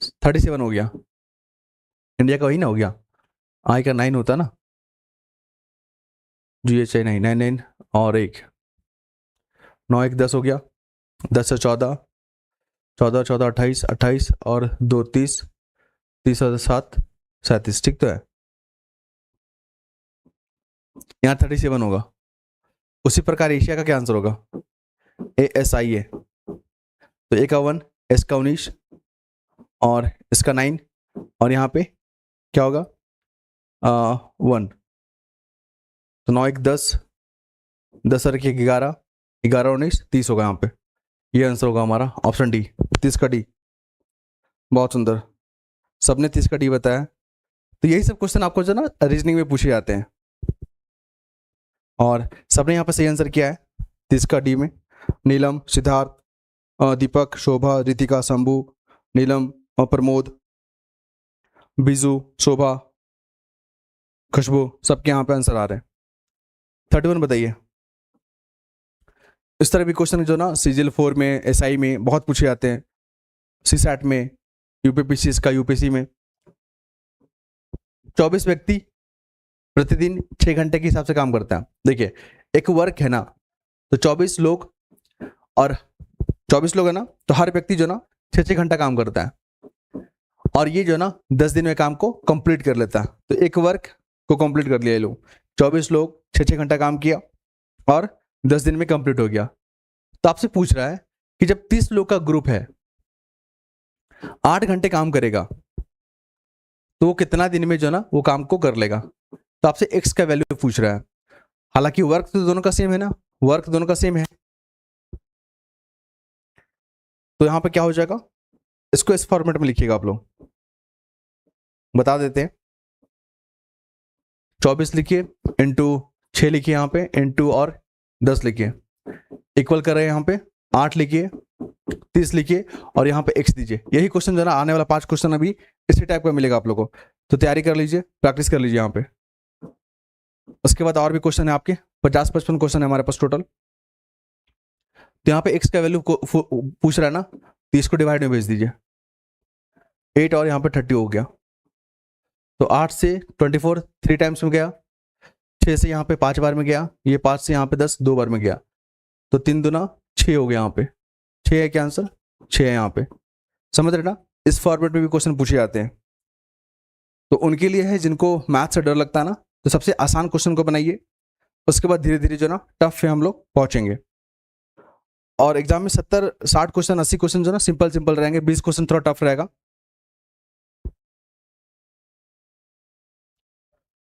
37 हो गया। इंडिया का वही ना हो गया, आई का 9 होता ना, GHI 9 9 9 और 1 9 1 10 हो गया, 10 और 14 14 14 28 28 और 2 30 30 और 7 37, ठीक तो है। यहाँ 37 होगा। उसी प्रकार एशिया का क्या आंसर होगा? ASIA, तो ए का 1, एस का 19 और इसका 9 और यहाँ पे क्या होगा? 1। तो 9 1 10 10 और 1 11 11 19 30 होगा यहाँ पे। ये आंसर होगा हमारा ऑप्शन डी, 30 का डी। बहुत सुंदर, सबने 30 का डी बताया। तो यही सब क्वेश्चन आपको जो ना रीजनिंग में पूछे जाते हैं और सबने यहाँ पे सही आंसर किया है 30 का डी में। नीलम, सिद्धार्थ, दीपक, शोभा, रितिका, शंभू, नीलम, प्रमोद, बीजू, शोभा, खुशबू, सबके यहाँ पे आंसर आ रहे हैं। 31 बताइए। इस तरह भी क्वेश्चन जो ना CGL 4 में, SI में बहुत पूछे जाते हैं, CSAT में, UPPC का UPC में। 24 व्यक्ति प्रतिदिन 6 घंटे के हिसाब से काम करता है। देखिए एक वर्क है ना, तो 24 लोग और 24 लोग है ना, तो हर व्यक्ति जो ना 6 घंटा काम करता है और ये जो ना 10 दिन में काम को कंप्लीट कर लेता है। तो एक वर्क को कंप्लीट कर लिया ये लोग, 24 लोग 6 घंटा काम किया और 10 दिन में कंप्लीट हो गया। तो आपसे पूछ रहा है कि जब 30 लोग का ग्रुप है 8 घंटे काम करेगा तो वो कितना दिन में जो ना वो काम को कर लेगा। तो आपसे x का वैल्यू पूछ रहा है। हालांकि वर्क तो दोनों का सेम है ना, वर्क दोनों का सेम है। तो यहां पे क्या हो जाएगा, इसको इस फॉर्मेट में लिखिएगा आप लोग, बता देते हैं। 24 लिखिए इंटू 6 लिखिए, यहाँ पे इंटू और 10 लिखिए, इक्वल कर रहे हैं यहाँ पे 8 लिखिए, 30 लिखिए और यहाँ पे x दीजिए। यही क्वेश्चन जो ना आने वाला 5 क्वेश्चन अभी इसी टाइप का मिलेगा आप लोगों को। तो तैयारी कर लीजिए, प्रैक्टिस कर लीजिए यहाँ पे। उसके बाद और भी क्वेश्चन है आपके, 50-55 क्वेश्चन है हमारे पास टोटल। तो यहाँ पे x का वैल्यू पूछ रहा है ना, 30 को डिवाइड में भेज दीजिए, 8 और यहाँ पे 30 हो गया। तो 8 से 24 3 टाइम्स में गया, 6 से यहाँ पे 5 बार में गया, ये 5 से यहाँ पे 10 2 बार में गया। तो 3 दूना 6 हो गया, यहाँ पे 6 है क्या आंसर? 6 है यहाँ पे। समझ रहे ना, इस फॉर्मेट में भी क्वेश्चन पूछे जाते हैं। तो उनके लिए है जिनको मैथ से डर लगता है ना, तो सबसे आसान क्वेश्चन को बनाइए, उसके बाद धीरे धीरे जो ना टफ पे हम लोग पहुंचेंगे। और एग्जाम में 70-60 क्वेश्चन 80 क्वेश्चन जो ना सिंपल सिंपल रहेंगे, 20 क्वेश्चन थोड़ा टफ रहेगा।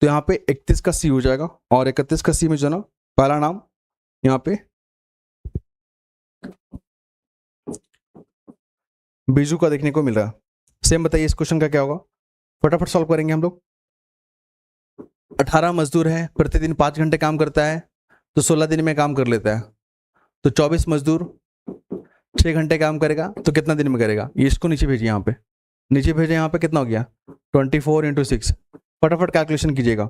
तो यहाँ पे 31 का सी हो जाएगा और 31 का सी में जो ना पहला नाम यहाँ पे बीजू का देखने को मिल रहा है। सेम बताइए इस क्वेश्चन का क्या होगा, फटाफट सॉल्व करेंगे हम लोग। 18 मजदूर है, प्रतिदिन 5 घंटे काम करता है, तो 16 दिन में काम कर लेता है। तो 24 मजदूर 6 घंटे काम करेगा तो कितना दिन में करेगा? ये इसको नीचे भेजिए, यहाँ पे नीचे भेजे, यहाँ पे कितना हो गया? 24 × 6। फटाफट कैलकुलेशन कीजिएगा।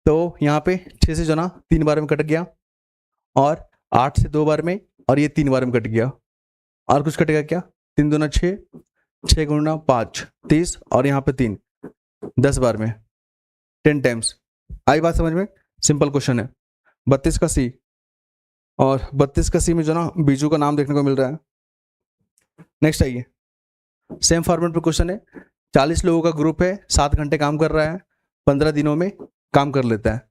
तो यहाँ पे 6 से जो ना 3 बार में कट गया और 8 से 2 बार में और ये 3 बार में कट गया। और कुछ कटेगा क्या? 3 दूना 6, 6 गुना 5 30 और यहाँ पे 3 10 बार में 10 टाइम्स। आई बात समझ में? सिंपल क्वेश्चन है। 32 का सी, और 32 का सी में जो ना बीजू का नाम देखने को मिल रहा है। नेक्स्ट आइए, सेम फॉर्मेट पे क्वेश्चन है। 40 लोगों का ग्रुप है, 7 घंटे काम कर रहा है, 15 दिनों में काम कर लेता है।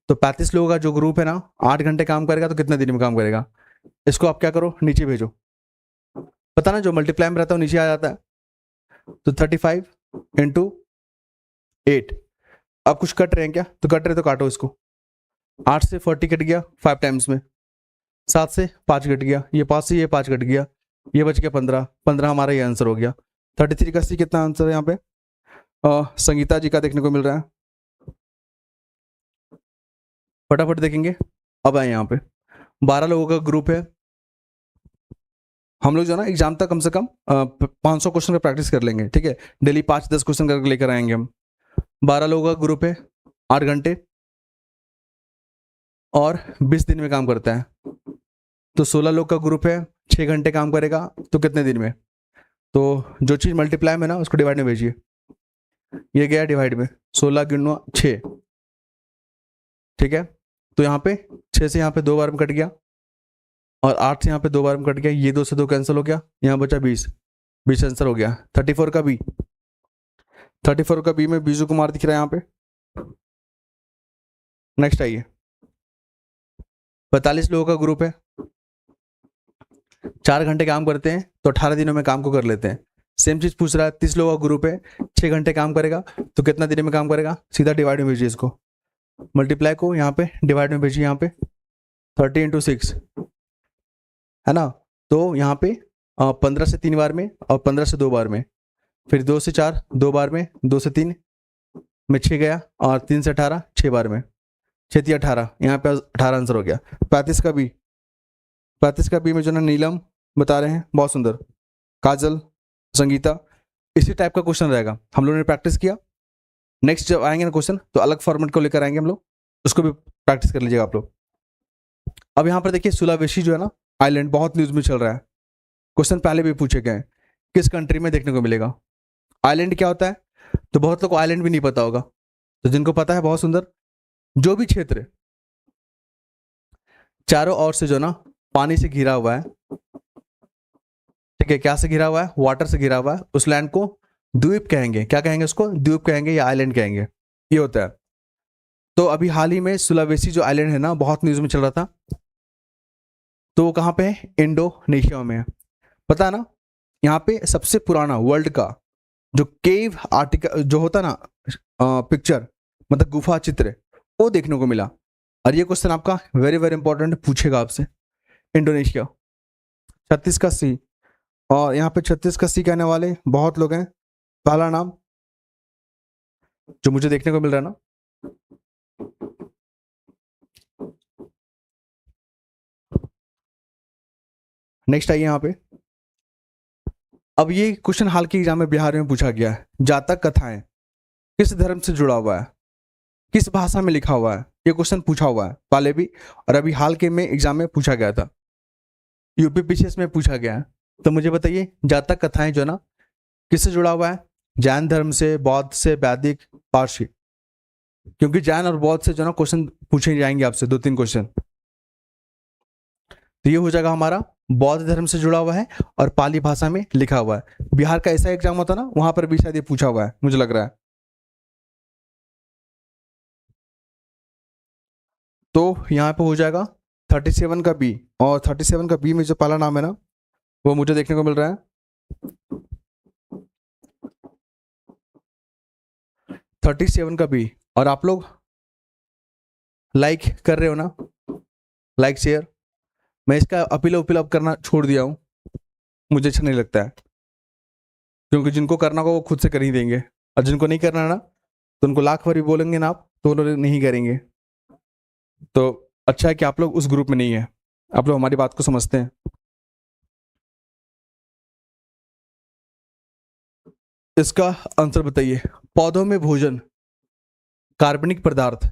तो 35 लोगों का जो ग्रुप है ना 8 घंटे काम करेगा तो कितने दिन में काम करेगा? इसको आप क्या करो, नीचे भेजो। पता ना जो मल्टीप्लाई में रहता है वो नीचे आ जाता है। तो 35 × 8। अब कुछ कट रहे हैं क्या? तो कट रहे तो काटो इसको। 8 से 40 कट गया 5 टाइम्स में, 7 से 5 कट गया, ये 5 से ये 5 कट गया, ये बच गया 15 हमारा ये आंसर हो गया। 33 का सी कितना आंसर है यहाँ पे? संगीता जी का देखने को मिल रहा है। फटाफट देखेंगे। अब आए यहाँ पे 12 लोगों का ग्रुप है। हम लोग जो है ना एग्जाम तक कम से कम 500 क्वेश्चन का प्रैक्टिस कर लेंगे, ठीक है। डेली 5-10 क्वेश्चन करके लेकर आएंगे हम। 12 लोगों का ग्रुप है, 8 घंटे और 20 दिन में काम करता है। तो 16 लोग का ग्रुप है, 6 घंटे काम करेगा, तो कितने दिन में? तो जो चीज़ मल्टीप्लाई में ना उसको डिवाइड में भेजिए। ये गया डिवाइड में, 16 गुणा 6, ठीक है। तो यहाँ पे 6 से यहाँ पे 2 बार में कट गया और 8 से यहाँ पे 2 बार में कट गया। ये 2 से 2 कैंसिल हो गया, यहाँ बचा 20। 20 आंसर हो गया। 34 का बी, 34 का बी में बीजू कुमार दिख रहा है यहाँ पे। नेक्स्ट आइए, 45 लोगों का ग्रुप है, 4 घंटे काम करते हैं तो 18 दिनों में काम को कर लेते हैं। सेम चीज पूछ रहा है, 30 लोगों का ग्रुप है, 6 घंटे काम करेगा तो कितना दिन में काम करेगा? सीधा डिवाइड में भेजिए इसको, मल्टीप्लाई को यहाँ पे डिवाइड में भेजिए। यहाँ पे 30 × 6 है ना। तो यहाँ पे 15 से 3 बार में और 15 से 2 बार में, फिर 2 से 4 2 बार में, 2 से 3 में 6 गया और 3 से 18 6 बार में, 6 3 18, यहाँ पे 18 आंसर हो गया। 35 का बी, 35 का बी में जो ना नीलम बता रहे हैं, बहुत सुंदर, काजल, संगीता, इसी टाइप का क्वेश्चन रहेगा। हम लोगों ने प्रैक्टिस किया। नेक्स्ट जब आएंगे ना क्वेश्चन तो अलग फॉर्मेट को लेकर आएंगे हम लोग, उसको भी प्रैक्टिस कर लीजिएगा आप लोग। अब यहाँ पर देखिए सुलावेशी जो है ना आइलैंड, बहुत न्यूज में चल रहा है। क्वेश्चन पहले भी पूछे गए, किस कंट्री में देखने को मिलेगा? आइलैंड क्या होता है? तो बहुत लोग को आइलैंड भी नहीं पता होगा, तो जिनको पता है बहुत सुंदर। जो भी क्षेत्र चारों ओर से जो ना पानी से घिरा हुआ है, ठीक है, क्या से घिरा हुआ है? वाटर से घिरा हुआ है, उस लैंड को द्वीप कहेंगे। क्या कहेंगे उसको? द्वीप कहेंगे या आइलैंड कहेंगे, ये होता है। तो अभी हाल ही में सुलावेसी जो आइलैंड है ना बहुत न्यूज में चल रहा था, तो वो कहाँ पे है? इंडोनेशिया में है, पता है ना। यहाँ पे सबसे पुराना वर्ल्ड का जो केव आर्टिकल जो होता ना पिक्चर, मतलब गुफा चित्र, वो देखने को मिला। और ये क्वेश्चन आपका वेरी वेरी इंपॉर्टेंट पूछेगा आपसे। इंडोनेशिया। 36 का सी, और यहाँ पे 36 का सी कहने वाले बहुत लोग हैं। पहला नाम जो मुझे देखने को मिल रहा है ना, नेक्स्ट आइए यहाँ पे। अब ये क्वेश्चन हाल के एग्जाम में बिहार में पूछा गया है। जातक कथाएं किस धर्म से जुड़ा हुआ है, किस भाषा में लिखा हुआ है? ये क्वेश्चन पूछा हुआ है पहले भी, और अभी हाल के में एग्जाम में पूछा गया था, यूपी पीसीएस में पूछा गया है। तो मुझे बताइए जातक कथाएं जो ना किससे जुड़ा हुआ है? जैन धर्म से, बौद्ध से, वैदिक, पारसी। क्योंकि जैन और बौद्ध से जो ना क्वेश्चन पूछे जाएंगे आपसे 2-3 क्वेश्चन। तो ये हो जाएगा हमारा बौद्ध धर्म से जुड़ा हुआ है और पाली भाषा में लिखा हुआ है। बिहार का ऐसा एग्जाम होता ना, वहां पर भी शायद ये पूछा हुआ है, मुझे लग रहा है। तो यहाँ पे हो जाएगा 37 का बी, और 37 का बी में जो पहला नाम है ना वो मुझे देखने को मिल रहा है 37 का बी। और आप लोग लाइक कर रहे हो ना, लाइक शेयर। मैं इसका अपील अब करना छोड़ दिया हूँ, मुझे अच्छा नहीं लगता है, क्योंकि जिनको करना होगा वो खुद से कर ही देंगे, और जिनको नहीं करना ना तो उनको लाख बार भी बोलेंगे ना आप तो वो लोग नहीं करेंगे। तो अच्छा है कि आप लोग उस ग्रुप में नहीं है, आप लोग हमारी बात को समझते हैं। इसका आंसर बताइए। पौधों में भोजन, कार्बनिक पदार्थ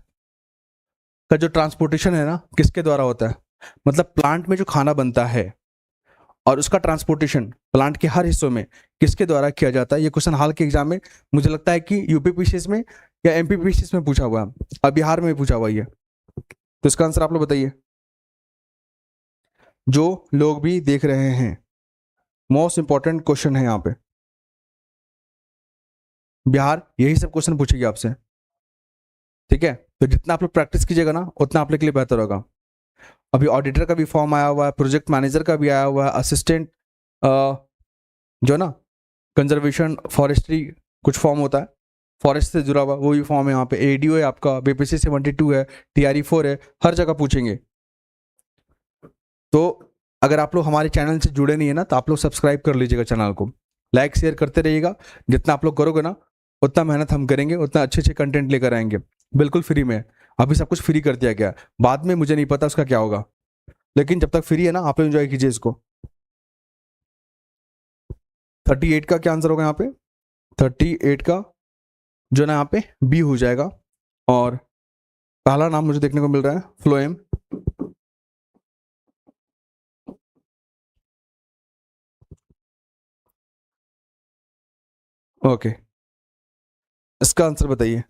का जो ट्रांसपोर्टेशन है ना किसके द्वारा होता है? मतलब प्लांट में जो खाना बनता है और उसका ट्रांसपोर्टेशन प्लांट के हर हिस्सों में किसके द्वारा किया जाता है? ये क्वेश्चन हाल के एग्जाम में मुझे लगता है कि यूपी पीसीएस में या एमपी पीसीएस में पूछा हुआ है, और बिहार में पूछा हुआ है। तो इसका आंसर आप लोग बताइए, जो लोग भी देख रहे हैं। मोस्ट इंपॉर्टेंट क्वेश्चन है यहाँ पे, बिहार यही सब क्वेश्चन पूछेगी आपसे, ठीक है। तो जितना आप लोग प्रैक्टिस कीजिएगा ना उतना आप लोग के लिए बेहतर होगा। अभी ऑडिटर का भी फॉर्म आया हुआ है, प्रोजेक्ट मैनेजर का भी आया हुआ है, असिस्टेंट जो ना कंजर्वेशन फॉरेस्ट्री कुछ फॉर्म होता है फॉरेस्ट से जुड़ा हुआ, वो भी फॉर्म है यहाँ पे। एडीओ है आपका, बीपीसी 72 है, TRE 4 है, हर जगह पूछेंगे। तो अगर आप लोग हमारे चैनल से जुड़े नहीं है ना तो आप लोग सब्सक्राइब कर लीजिएगा चैनल को, लाइक शेयर करते रहिएगा। जितना आप लोग करोगे ना उतना मेहनत हम करेंगे, उतना अच्छे अच्छे कंटेंट लेकर आएंगे, बिल्कुल फ्री में। अभी सब कुछ फ्री कर दिया गया, बाद में मुझे नहीं पता उसका क्या होगा, लेकिन जब तक फ्री है ना आप लोग एंजॉय कीजिए इसको। 38 का क्या आंसर होगा यहाँ पे? 38 का जो ना यहाँ पे बी हो जाएगा। और पहला नाम मुझे देखने को मिल रहा है फ्लोएम। ओके, इसका आंसर बताइए।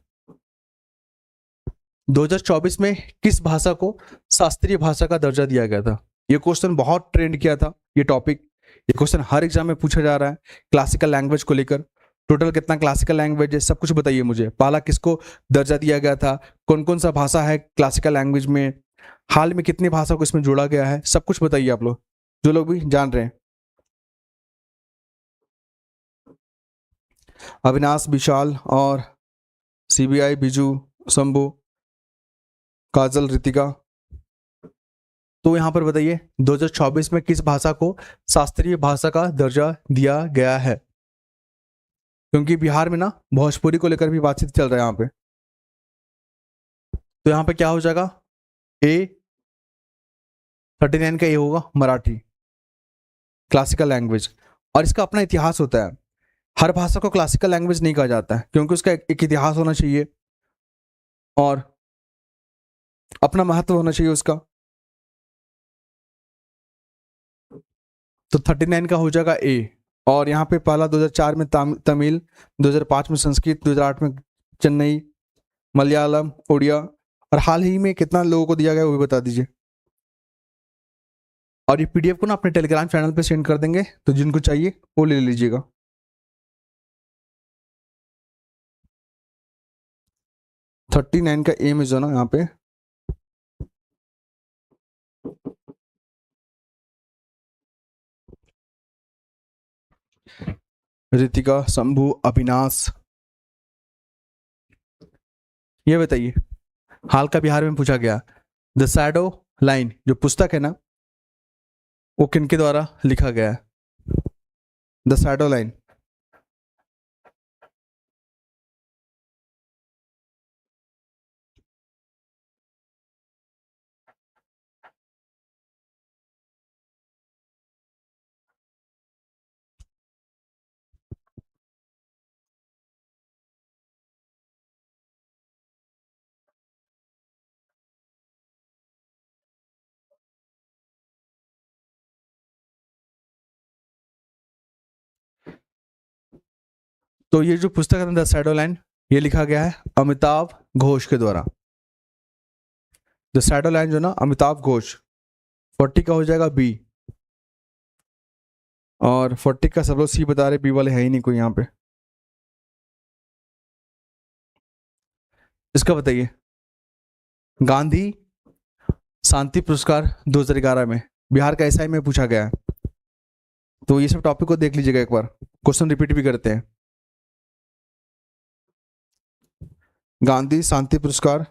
2024 में किस भाषा को शास्त्रीय भाषा का दर्जा दिया गया था? ये क्वेश्चन बहुत ट्रेंड किया था, ये टॉपिक, ये क्वेश्चन हर एग्जाम में पूछा जा रहा है क्लासिकल लैंग्वेज को लेकर। टोटल कितना क्लासिकल लैंग्वेज है सब कुछ बताइए मुझे। पहला किसको दर्जा दिया गया था, कौन कौन सा भाषा है क्लासिकल लैंग्वेज में, हाल में कितनी भाषा को इसमें जोड़ा गया है, सब कुछ बताइए आप लोग, जो लोग भी जान रहे हैं। अविनाश, विशाल और सीबीआई, बिजू, शंभू, काजल, रितिका। तो यहाँ पर बताइए 2024 में किस भाषा को शास्त्रीय भाषा का दर्जा दिया गया है? क्योंकि बिहार में ना भोजपुरी को लेकर भी बातचीत चल रहा है यहाँ पे। तो यहाँ पे क्या हो जाएगा? ए 39 का ए होगा मराठी, क्लासिकल लैंग्वेज। और इसका अपना इतिहास होता है, हर भाषा को क्लासिकल लैंग्वेज नहीं कहा जाता है, क्योंकि उसका एक इतिहास होना चाहिए और अपना महत्व होना चाहिए उसका। तो 39 का हो जाएगा ए। और यहाँ पे पहला 2004 में तमिल, 2005 में संस्कृत, 2008 में चेन्नई, मलयालम, उड़िया, और हाल ही में कितना लोगों को दिया गया वो भी बता दीजिए। और ये पीडीएफ को ना अपने टेलीग्राम चैनल पे सेंड कर देंगे, तो जिनको चाहिए वो ले लीजिएगा। थर्टी नाइन का एम जो ना यहाँ पे रितिका, शंभू, अविनाश, ये बताइए हाल का बिहार में पूछा गया द शैडो लाइन जो पुस्तक है ना वो किनके द्वारा लिखा गया है? The shadow line. तो ये जो पुस्तक है द शैडो लाइन, ये लिखा गया है अमिताभ घोष के द्वारा। द शैडो लाइन जो ना अमिताभ घोष। 40 का हो जाएगा बी। और 40 का सब लोग सी बता रहे, बी वाले है ही नहीं कोई यहाँ पे। इसका बताइए। गांधी शांति पुरस्कार 2011 में बिहार का एसआई में पूछा गया है। तो ये सब टॉपिक को देख लीजिएगा एक बार, क्वेश्चन रिपीट भी करते हैं। गांधी शांति पुरस्कार,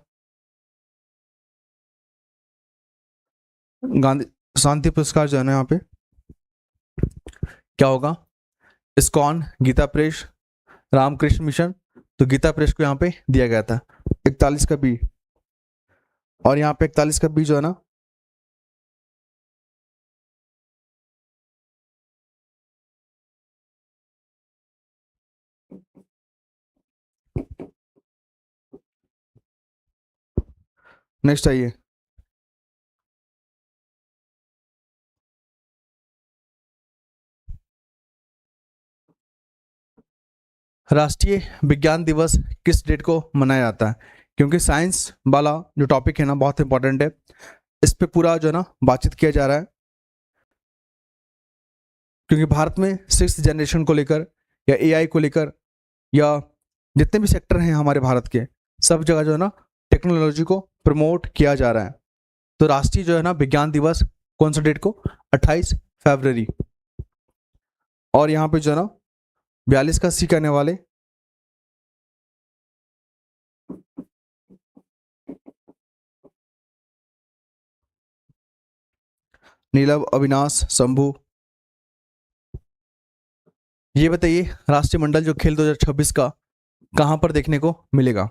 गांधी शांति पुरस्कार जो है ना यहाँ पे क्या होगा? ISKCON, Gita Press, Ramakrishna Mission. तो गीता प्रेस को यहाँ पे दिया गया था। 41 का बी। और यहाँ पे 41 का बी जो है ना नेक्स्ट आइए। राष्ट्रीय विज्ञान दिवस किस डेट को मनाया जाता है? क्योंकि साइंस वाला जो टॉपिक है ना बहुत इंपॉर्टेंट है, इस पे पूरा जो है ना बातचीत किया जा रहा है। क्योंकि भारत में 6th जनरेशन को लेकर या एआई को लेकर या जितने भी सेक्टर हैं हमारे भारत के, सब जगह जो है ना टेक्नोलॉजी को प्रमोट किया जा रहा है। तो राष्ट्रीय जो है ना विज्ञान दिवस कौन सा डेट को? 28 फरवरी। और यहाँ पे जो है ना 42 का सी करने वाले नीलव, अविनाश, शंभू, ये बताइए राष्ट्रीय मंडल जो खेल 2026 का कहाँ पर देखने को मिलेगा,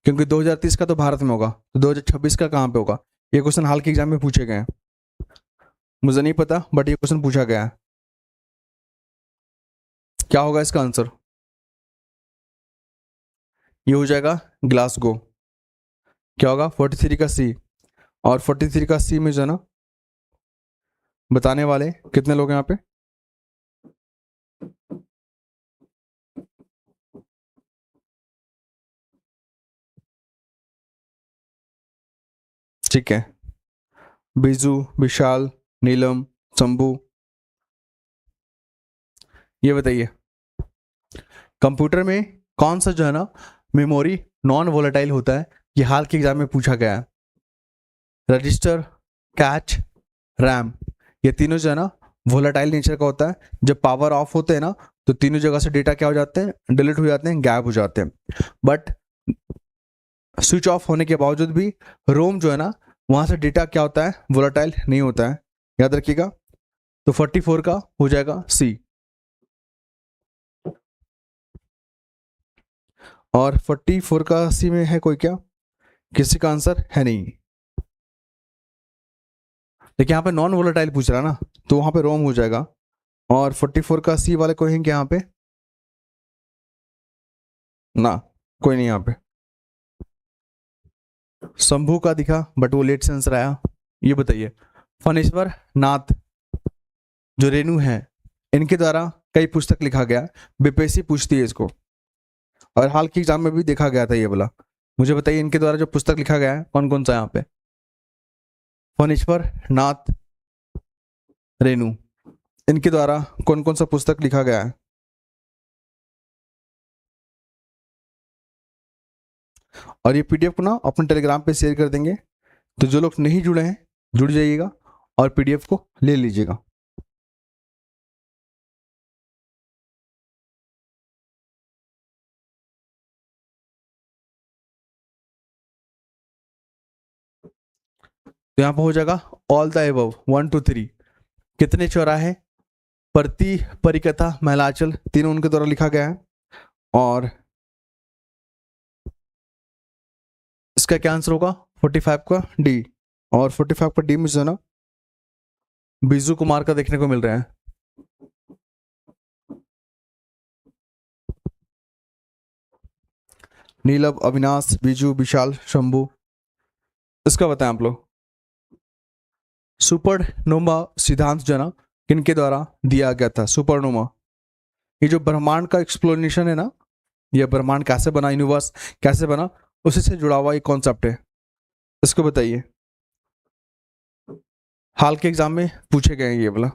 क्योंकि 2030 का तो भारत में होगा, तो 2026 का कहाँ पे होगा। ये क्वेश्चन हाल के एग्जाम में पूछे गए हैं, मुझे नहीं पता बट ये क्वेश्चन पूछा गया है। क्या होगा इसका आंसर, ये हो जाएगा ग्लासगो। क्या होगा 43 का सी, और 43 का सी में जो है ना, बताने वाले कितने लोग हैं यहाँ पे, ठीक है, बिजू, विशाल, नीलम, शंभू। ये बताइए कंप्यूटर में कौन सा जो है ना मेमोरी नॉन वोलेटाइल होता है, ये हाल के एग्जाम में पूछा गया है। रजिस्टर, कैच, रैम, ये तीनों जो है ना वोलेटाइल नेचर का होता है। जब पावर ऑफ होते हैं ना तो तीनों जगह से डेटा क्या हो जाते हैं, डिलीट हो जाते हैं, गायब हो जाते हैं। बट स्विच ऑफ होने के बावजूद भी रोम जो है ना वहां से डेटा क्या होता है, वोलेटाइल नहीं होता है, याद रखिएगा। तो 44 का हो जाएगा सी, और 44 का सी में है कोई क्या, किसी का आंसर है नहीं। देखिए यहाँ पे नॉन वोलेटाइल पूछ रहा है ना, तो वहां पे रोम हो जाएगा। और 44 का सी वाले कोई हैं क्या यहाँ पे, ना कोई नहीं यहाँ पे। शंभू का दिखा बट वो लेट से आंसर आया। ये बताइए फणेश्वर नाथ जो रेणु है, इनके द्वारा कई पुस्तक लिखा गया, बीपीएससी पूछती है इसको, और हाल के एग्जाम में भी देखा गया था ये वाला। मुझे बताइए इनके द्वारा जो पुस्तक लिखा गया है कौन कौन सा यहाँ पे, फणेश्वर नाथ रेणु, इनके द्वारा कौन कौन सा पुस्तक लिखा गया है। और ये पीडीएफ को ना अपने टेलीग्राम पे शेयर कर देंगे, तो जो लोग नहीं जुड़े हैं जुड़ जाइएगा और पीडीएफ को ले लीजिएगा। तो यहाँ पर हो जाएगा ऑल द एबव 1 2 3, कितने चौराहे, प्रति परिकथा महिलाचल, तीनों उनके द्वारा लिखा गया है। और इसका क्या आंसर होगा 45 का डी, और 45 का डी में जो है ना बीजू कुमार का देखने को मिल रहा है। नीलम, अविनाश, बीजू, विशाल, शंभू, इसका बताएं आप लोग। सुपरनोवा सिद्धांत जो है ना किनके द्वारा दिया गया था, सुपरनोवा, ये जो ब्रह्मांड का एक्सप्लोनेशन है ना, ये ब्रह्मांड कैसे बना, यूनिवर्स कैसे बना, उसी से जुड़ा हुआ एक कॉन्सेप्ट है, इसको बताइए। हाल के एग्जाम में पूछे गए हैं ये वाला।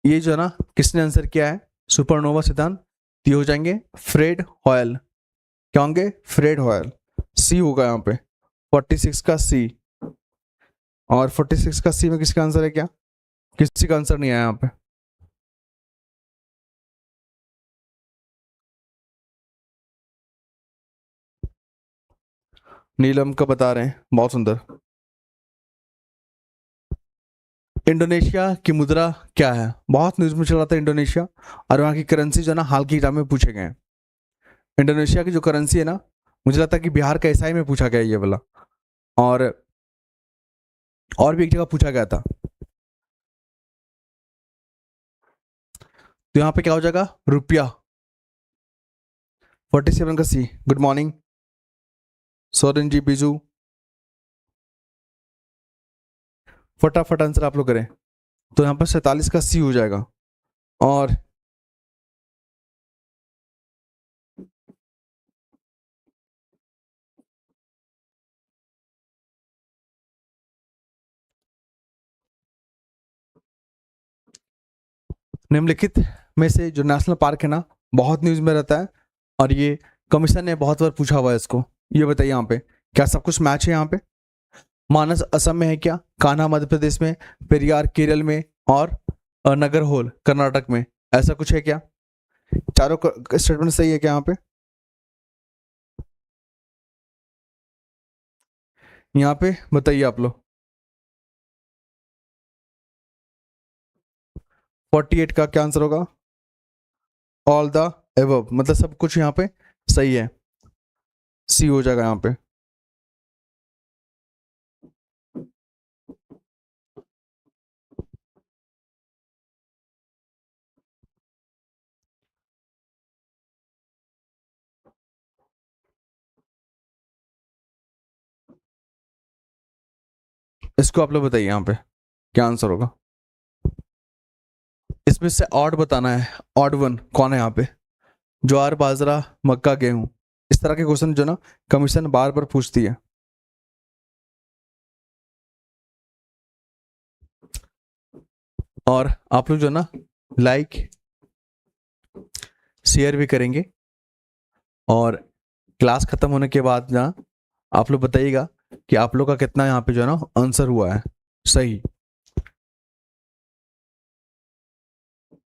ये जो है ना किसने आंसर किया है सुपरनोवा सिद्धांत, ये हो जाएंगे फ्रेड हॉयल। क्या होंगे, फ्रेड हॉयल। सी होगा यहाँ पे 46 का सी, और 46 का सी में किसका आंसर है क्या, किसी का आंसर नहीं आया यहाँ पे। नीलम का बता रहे हैं, बहुत सुंदर। इंडोनेशिया की मुद्रा क्या है, बहुत न्यूज में चल रहा था इंडोनेशिया, और वहाँ की करेंसी जो है ना हाल की एग्जाम में पूछे गए हैं। इंडोनेशिया की जो करेंसी है ना, मुझे लगता है कि बिहार का एसआई में पूछा गया ये वाला, और भी एक जगह पूछा गया था। तो यहाँ पे क्या हो जाएगा रुपया, 47 का सी। गुड मॉर्निंग सोरेन जी, बीजू, फटाफट आंसर आप लोग करें। तो यहाँ पर 47 का सी हो जाएगा। और निम्नलिखित में से जो नेशनल पार्क है ना बहुत न्यूज में रहता है, और ये कमीशन ने बहुत बार पूछा हुआ है इसको, ये बताइए यहाँ पे क्या सब कुछ मैच है यहाँ पे। मानस असम में है क्या, कान्हा मध्य प्रदेश में, पेरियार केरल में, और नगरहोल कर्नाटक में, ऐसा कुछ है क्या, चारों स्टेटमेंट सही है क्या यहाँ पे। यहाँ पे बताइए आप लोग। 48 का क्या आंसर होगा? ऑल द एबव, मतलब सब कुछ यहाँ पे सही है, सी हो जाएगा यहाँ पे। इसको आप लोग बताइए यहाँ पे क्या आंसर होगा। इसमें से ऑड बताना है, ऑड वन कौन है यहाँ पे? ज्वार, बाजरा, मक्का, गेहूं। इस तरह के क्वेश्चन जो ना कमीशन बार बार पूछती है। और आप लोग जो ना लाइक शेयर भी करेंगे, और क्लास खत्म होने के बाद ना आप लोग बताइएगा कि आप लोग का कितना यहाँ पे जो है ना आंसर हुआ है सही।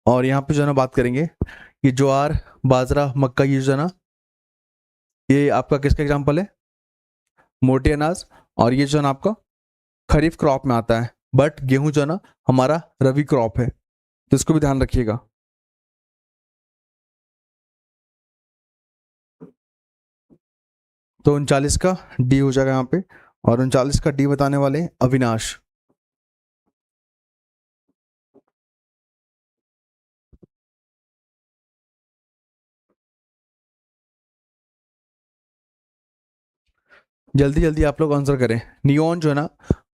और यहाँ पे जो है ना बात करेंगे कि ज्वार, बाजरा, मक्का, ये जो है ना ये आपका किसका एग्जाम्पल है? मोटे अनाज। और ये जो है ना आपका खरीफ क्रॉप में आता है, बट गेहूं जो है ना हमारा रबी क्रॉप है, तो इसको भी ध्यान रखिएगा। तो 39 का डी हो जाएगा यहाँ पे, और 39 का डी बताने वाले अविनाश। जल्दी जल्दी आप लोग आंसर करें। नियॉन जो है ना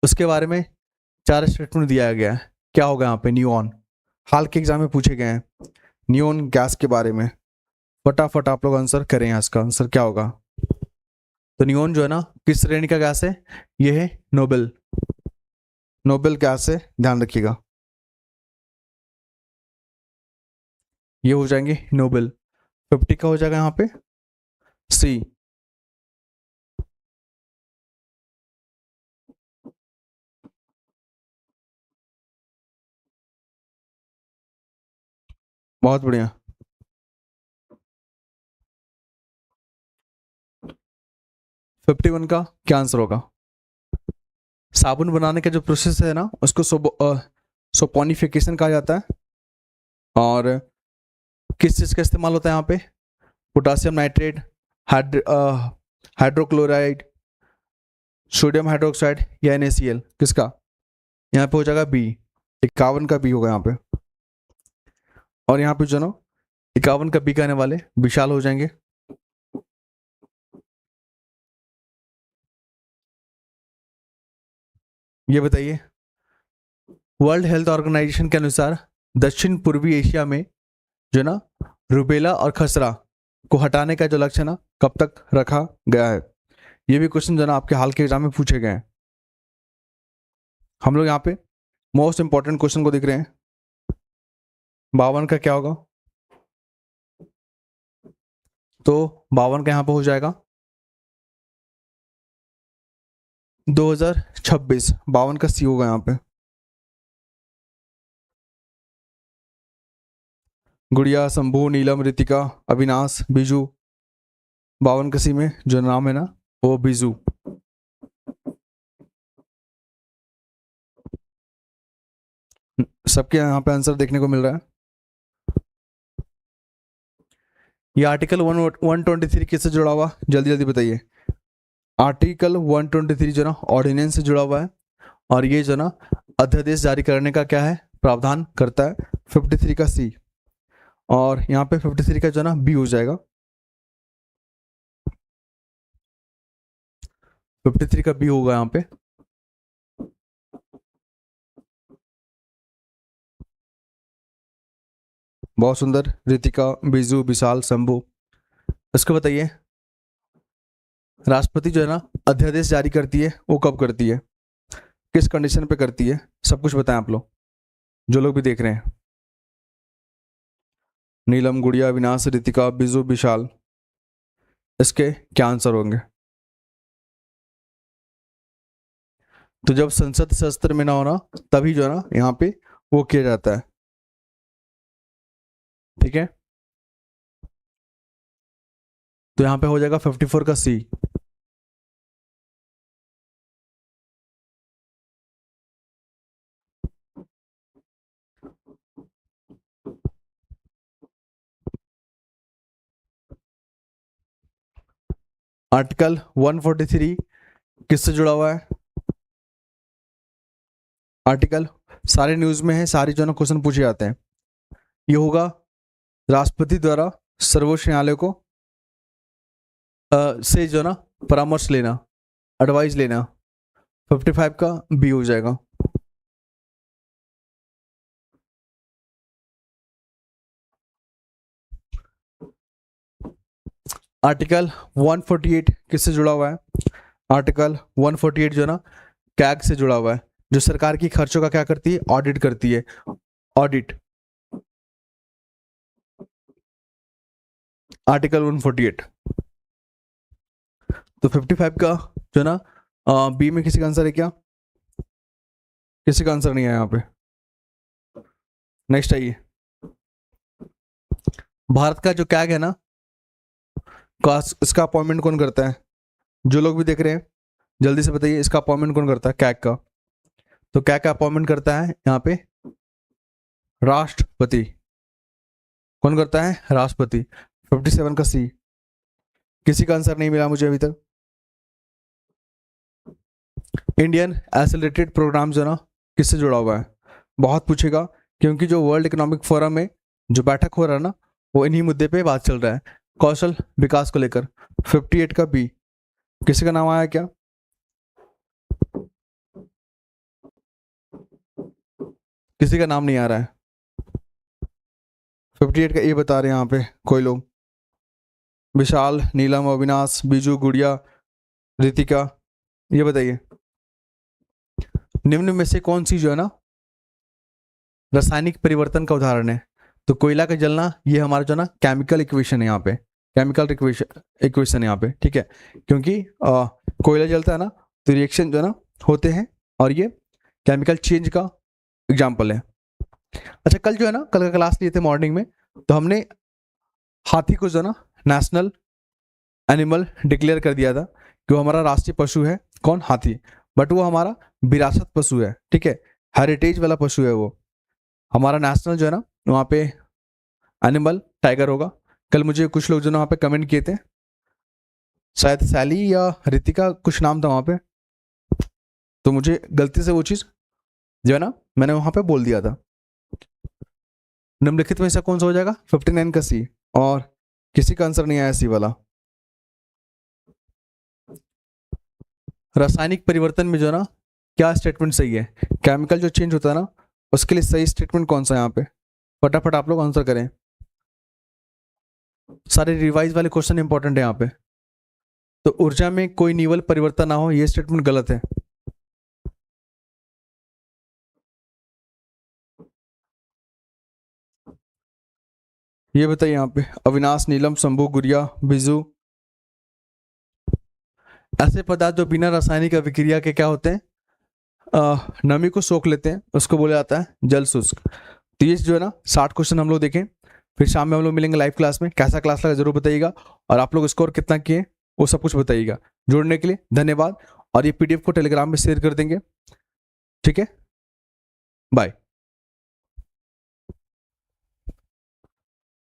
उसके बारे में 4 स्टेटमेंट दिया गया है, क्या होगा यहाँ पे? नियॉन हाल के एग्जाम में पूछे गए हैं, नियॉन गैस के बारे में। फटाफट आप लोग आंसर करें, यहाँ इसका आंसर क्या होगा? तो नियॉन जो है ना किस श्रेणी का गैस है? ये है नोबेल, नोबेल गैस है, ध्यान रखिएगा। ये हो जाएंगे नोबेल। 50 का हो जाएगा यहाँ पे सी। बहुत बढ़िया। 51 का क्या आंसर होगा? साबुन बनाने का जो प्रोसेस है ना उसको सोपोनिफिकेशन कहा जाता है। और किस चीज़ का इस्तेमाल होता है यहाँ पे? Potassium nitrate, hydrochloride, sodium hydroxide, या NaCl, किसका? यहाँ पे हो जाएगा बी। 51 का बी होगा यहाँ पे। और यहाँ पे जो ना 51 का बी कहने वाले विशाल हो जाएंगे। ये बताइए, वर्ल्ड हेल्थ ऑर्गेनाइजेशन के अनुसार दक्षिण पूर्वी एशिया में जो ना रुबेला और खसरा को हटाने का जो लक्ष्य ना कब तक रखा गया है? ये भी क्वेश्चन जो ना आपके हाल के एग्जाम में पूछे गए हैं। हम लोग यहाँ पे मोस्ट इंपॉर्टेंट क्वेश्चन को देख रहे हैं। 52 का क्या होगा? तो 52 का यहाँ पे हो जाएगा 2026। 52 का सी होगा यहाँ पे। गुड़िया, शंभू, नीलम, रितिका, अविनाश, बीजू। 52 का सी में जो नाम है ना वो बीजू। सबके यहाँ पे आंसर देखने को मिल रहा है। ये आर्टिकल 123 किससे जुड़ा हुआ? जल्दी जल्दी बताइए। आर्टिकल 123 जो ना ऑर्डिनेंस से जुड़ा हुआ है, और ये जो ना अध्यादेश जारी करने का क्या है प्रावधान करता है? 53 का सी। और यहाँ पे 53 का जो ना बी हो जाएगा। 53 का बी होगा यहाँ पे। बहुत सुंदर, रितिका, बिजू, विशाल, शंभू। इसको बताइए, राष्ट्रपति जो है ना अध्यादेश जारी करती है वो कब करती है, किस कंडीशन पे करती है? सब कुछ बताएं आप लोग, जो लोग भी देख रहे हैं। नीलम, गुड़िया, विनाश, रितिका, बिजू, विशाल, इसके क्या आंसर होंगे? तो जब संसद सत्र में ना होना तभी जो है ना यहाँ पे वो किया जाता है, ठीक है। तो यहाँ पे हो जाएगा 54 का सी। आर्टिकल 143 किससे जुड़ा हुआ है? आर्टिकल सारे न्यूज में है, सारे जो ना क्वेश्चन पूछे जाते हैं। ये होगा राष्ट्रपति द्वारा सर्वोच्च न्यायालय को से जो ना परामर्श लेना, एडवाइस लेना। 55 का बी हो जाएगा। आर्टिकल 148 किससे जुड़ा हुआ है? आर्टिकल 148 जो ना कैग से जुड़ा हुआ है, जो सरकार की खर्चों का क्या करती है? ऑडिट करती है। Audit, article 148। तो 55 का जो ना बी में किसी का आंसर है क्या? किसी का आंसर नहीं है यहाँ पे। नेक्स्ट आइए, भारत का जो कैग है ना, इसका अपॉइंटमेंट कौन करता है? जो लोग भी देख रहे हैं जल्दी से बताइए, इसका अपॉइंटमेंट कौन करता है कैग का? तो कैग का अपॉइंटमेंट करता है यहाँ पे राष्ट्रपति। कौन करता है? राष्ट्रपति। 57 का सी। किसी का आंसर नहीं मिला मुझे अभी तक। इंडियन एक्सेलरेटेड प्रोग्राम जो ना किससे जुड़ा हुआ है? बहुत पूछेगा, क्योंकि जो वर्ल्ड इकोनॉमिक फोरम में जो बैठक हो रहा है ना, वो इन्हीं मुद्दे पे बात चल रहा है, कौशल विकास को लेकर। 58 का बी। किसी का नाम आया क्या? किसी का नाम नहीं आ रहा है। 58 का ए बता रहे हैं यहाँ पे कोई लोग। विशाल, नीलम, अविनाश, बीजू, गुड़िया, रितिका, ये बताइए निम्न में से कौन सी जो है ना रासायनिक परिवर्तन का उदाहरण है? तो कोयला का जलना, ये हमारा जो ना केमिकल इक्वेशन है यहाँ पे, केमिकल इक्वेशन यहाँ पे, ठीक है। क्योंकि कोयला जलता है ना, तो रिएक्शन जो है ना होते हैं, और ये केमिकल चेंज का एग्जाम्पल है। अच्छा, कल जो है ना, कल का क्लास लिए थे मॉर्निंग में, तो हमने हाथी को जो ना नेशनल एनिमल डिक्लेयर कर दिया था कि वो हमारा राष्ट्रीय पशु है। कौन? हाथी। बट वो हमारा विरासत पशु है, ठीक है, हेरिटेज वाला पशु है वो। हमारा नेशनल जो है ना वहाँ पे एनिमल टाइगर होगा। कल मुझे कुछ लोग जो ना वहाँ पे कमेंट किए थे, शायद सैली या रितिका कुछ नाम था वहाँ पे, तो मुझे गलती से वो चीज़ जो है ना मैंने वहाँ पे बोल दिया था। निम्नलिखित में से कौन सा हो जाएगा? 59 का सी। और किसी का आंसर नहीं आया सी वाला। रासायनिक परिवर्तन में जो ना क्या स्टेटमेंट सही है? केमिकल जो चेंज होता है ना, उसके लिए सही स्टेटमेंट कौन सा है यहाँ पे? फटाफट आप लोग आंसर करें। सारे रिवाइज वाले क्वेश्चन इंपॉर्टेंट है यहाँ पे। तो ऊर्जा में कोई निवल परिवर्तन ना हो, ये स्टेटमेंट गलत है। ये बताइए यहाँ पे अविनाश, नीलम, शंभू, गुड़िया, बिजू, ऐसे पदार्थ जो बिना रासायनिक अभिक्रिया के क्या होते हैं? नमी को सोख लेते हैं, उसको बोला जाता है जल शुष्क। तो ये जो है ना 60 क्वेश्चन हम लोग देखें, फिर शाम में हम लोग मिलेंगे लाइव क्लास में। कैसा क्लास लगा जरूर बताइएगा, और आप लोग स्कोर कितना किए वो सब कुछ बताइएगा। जुड़ने के लिए धन्यवाद, और ये पीडीएफ को टेलीग्राम में शेयर कर देंगे, ठीक है। बाय।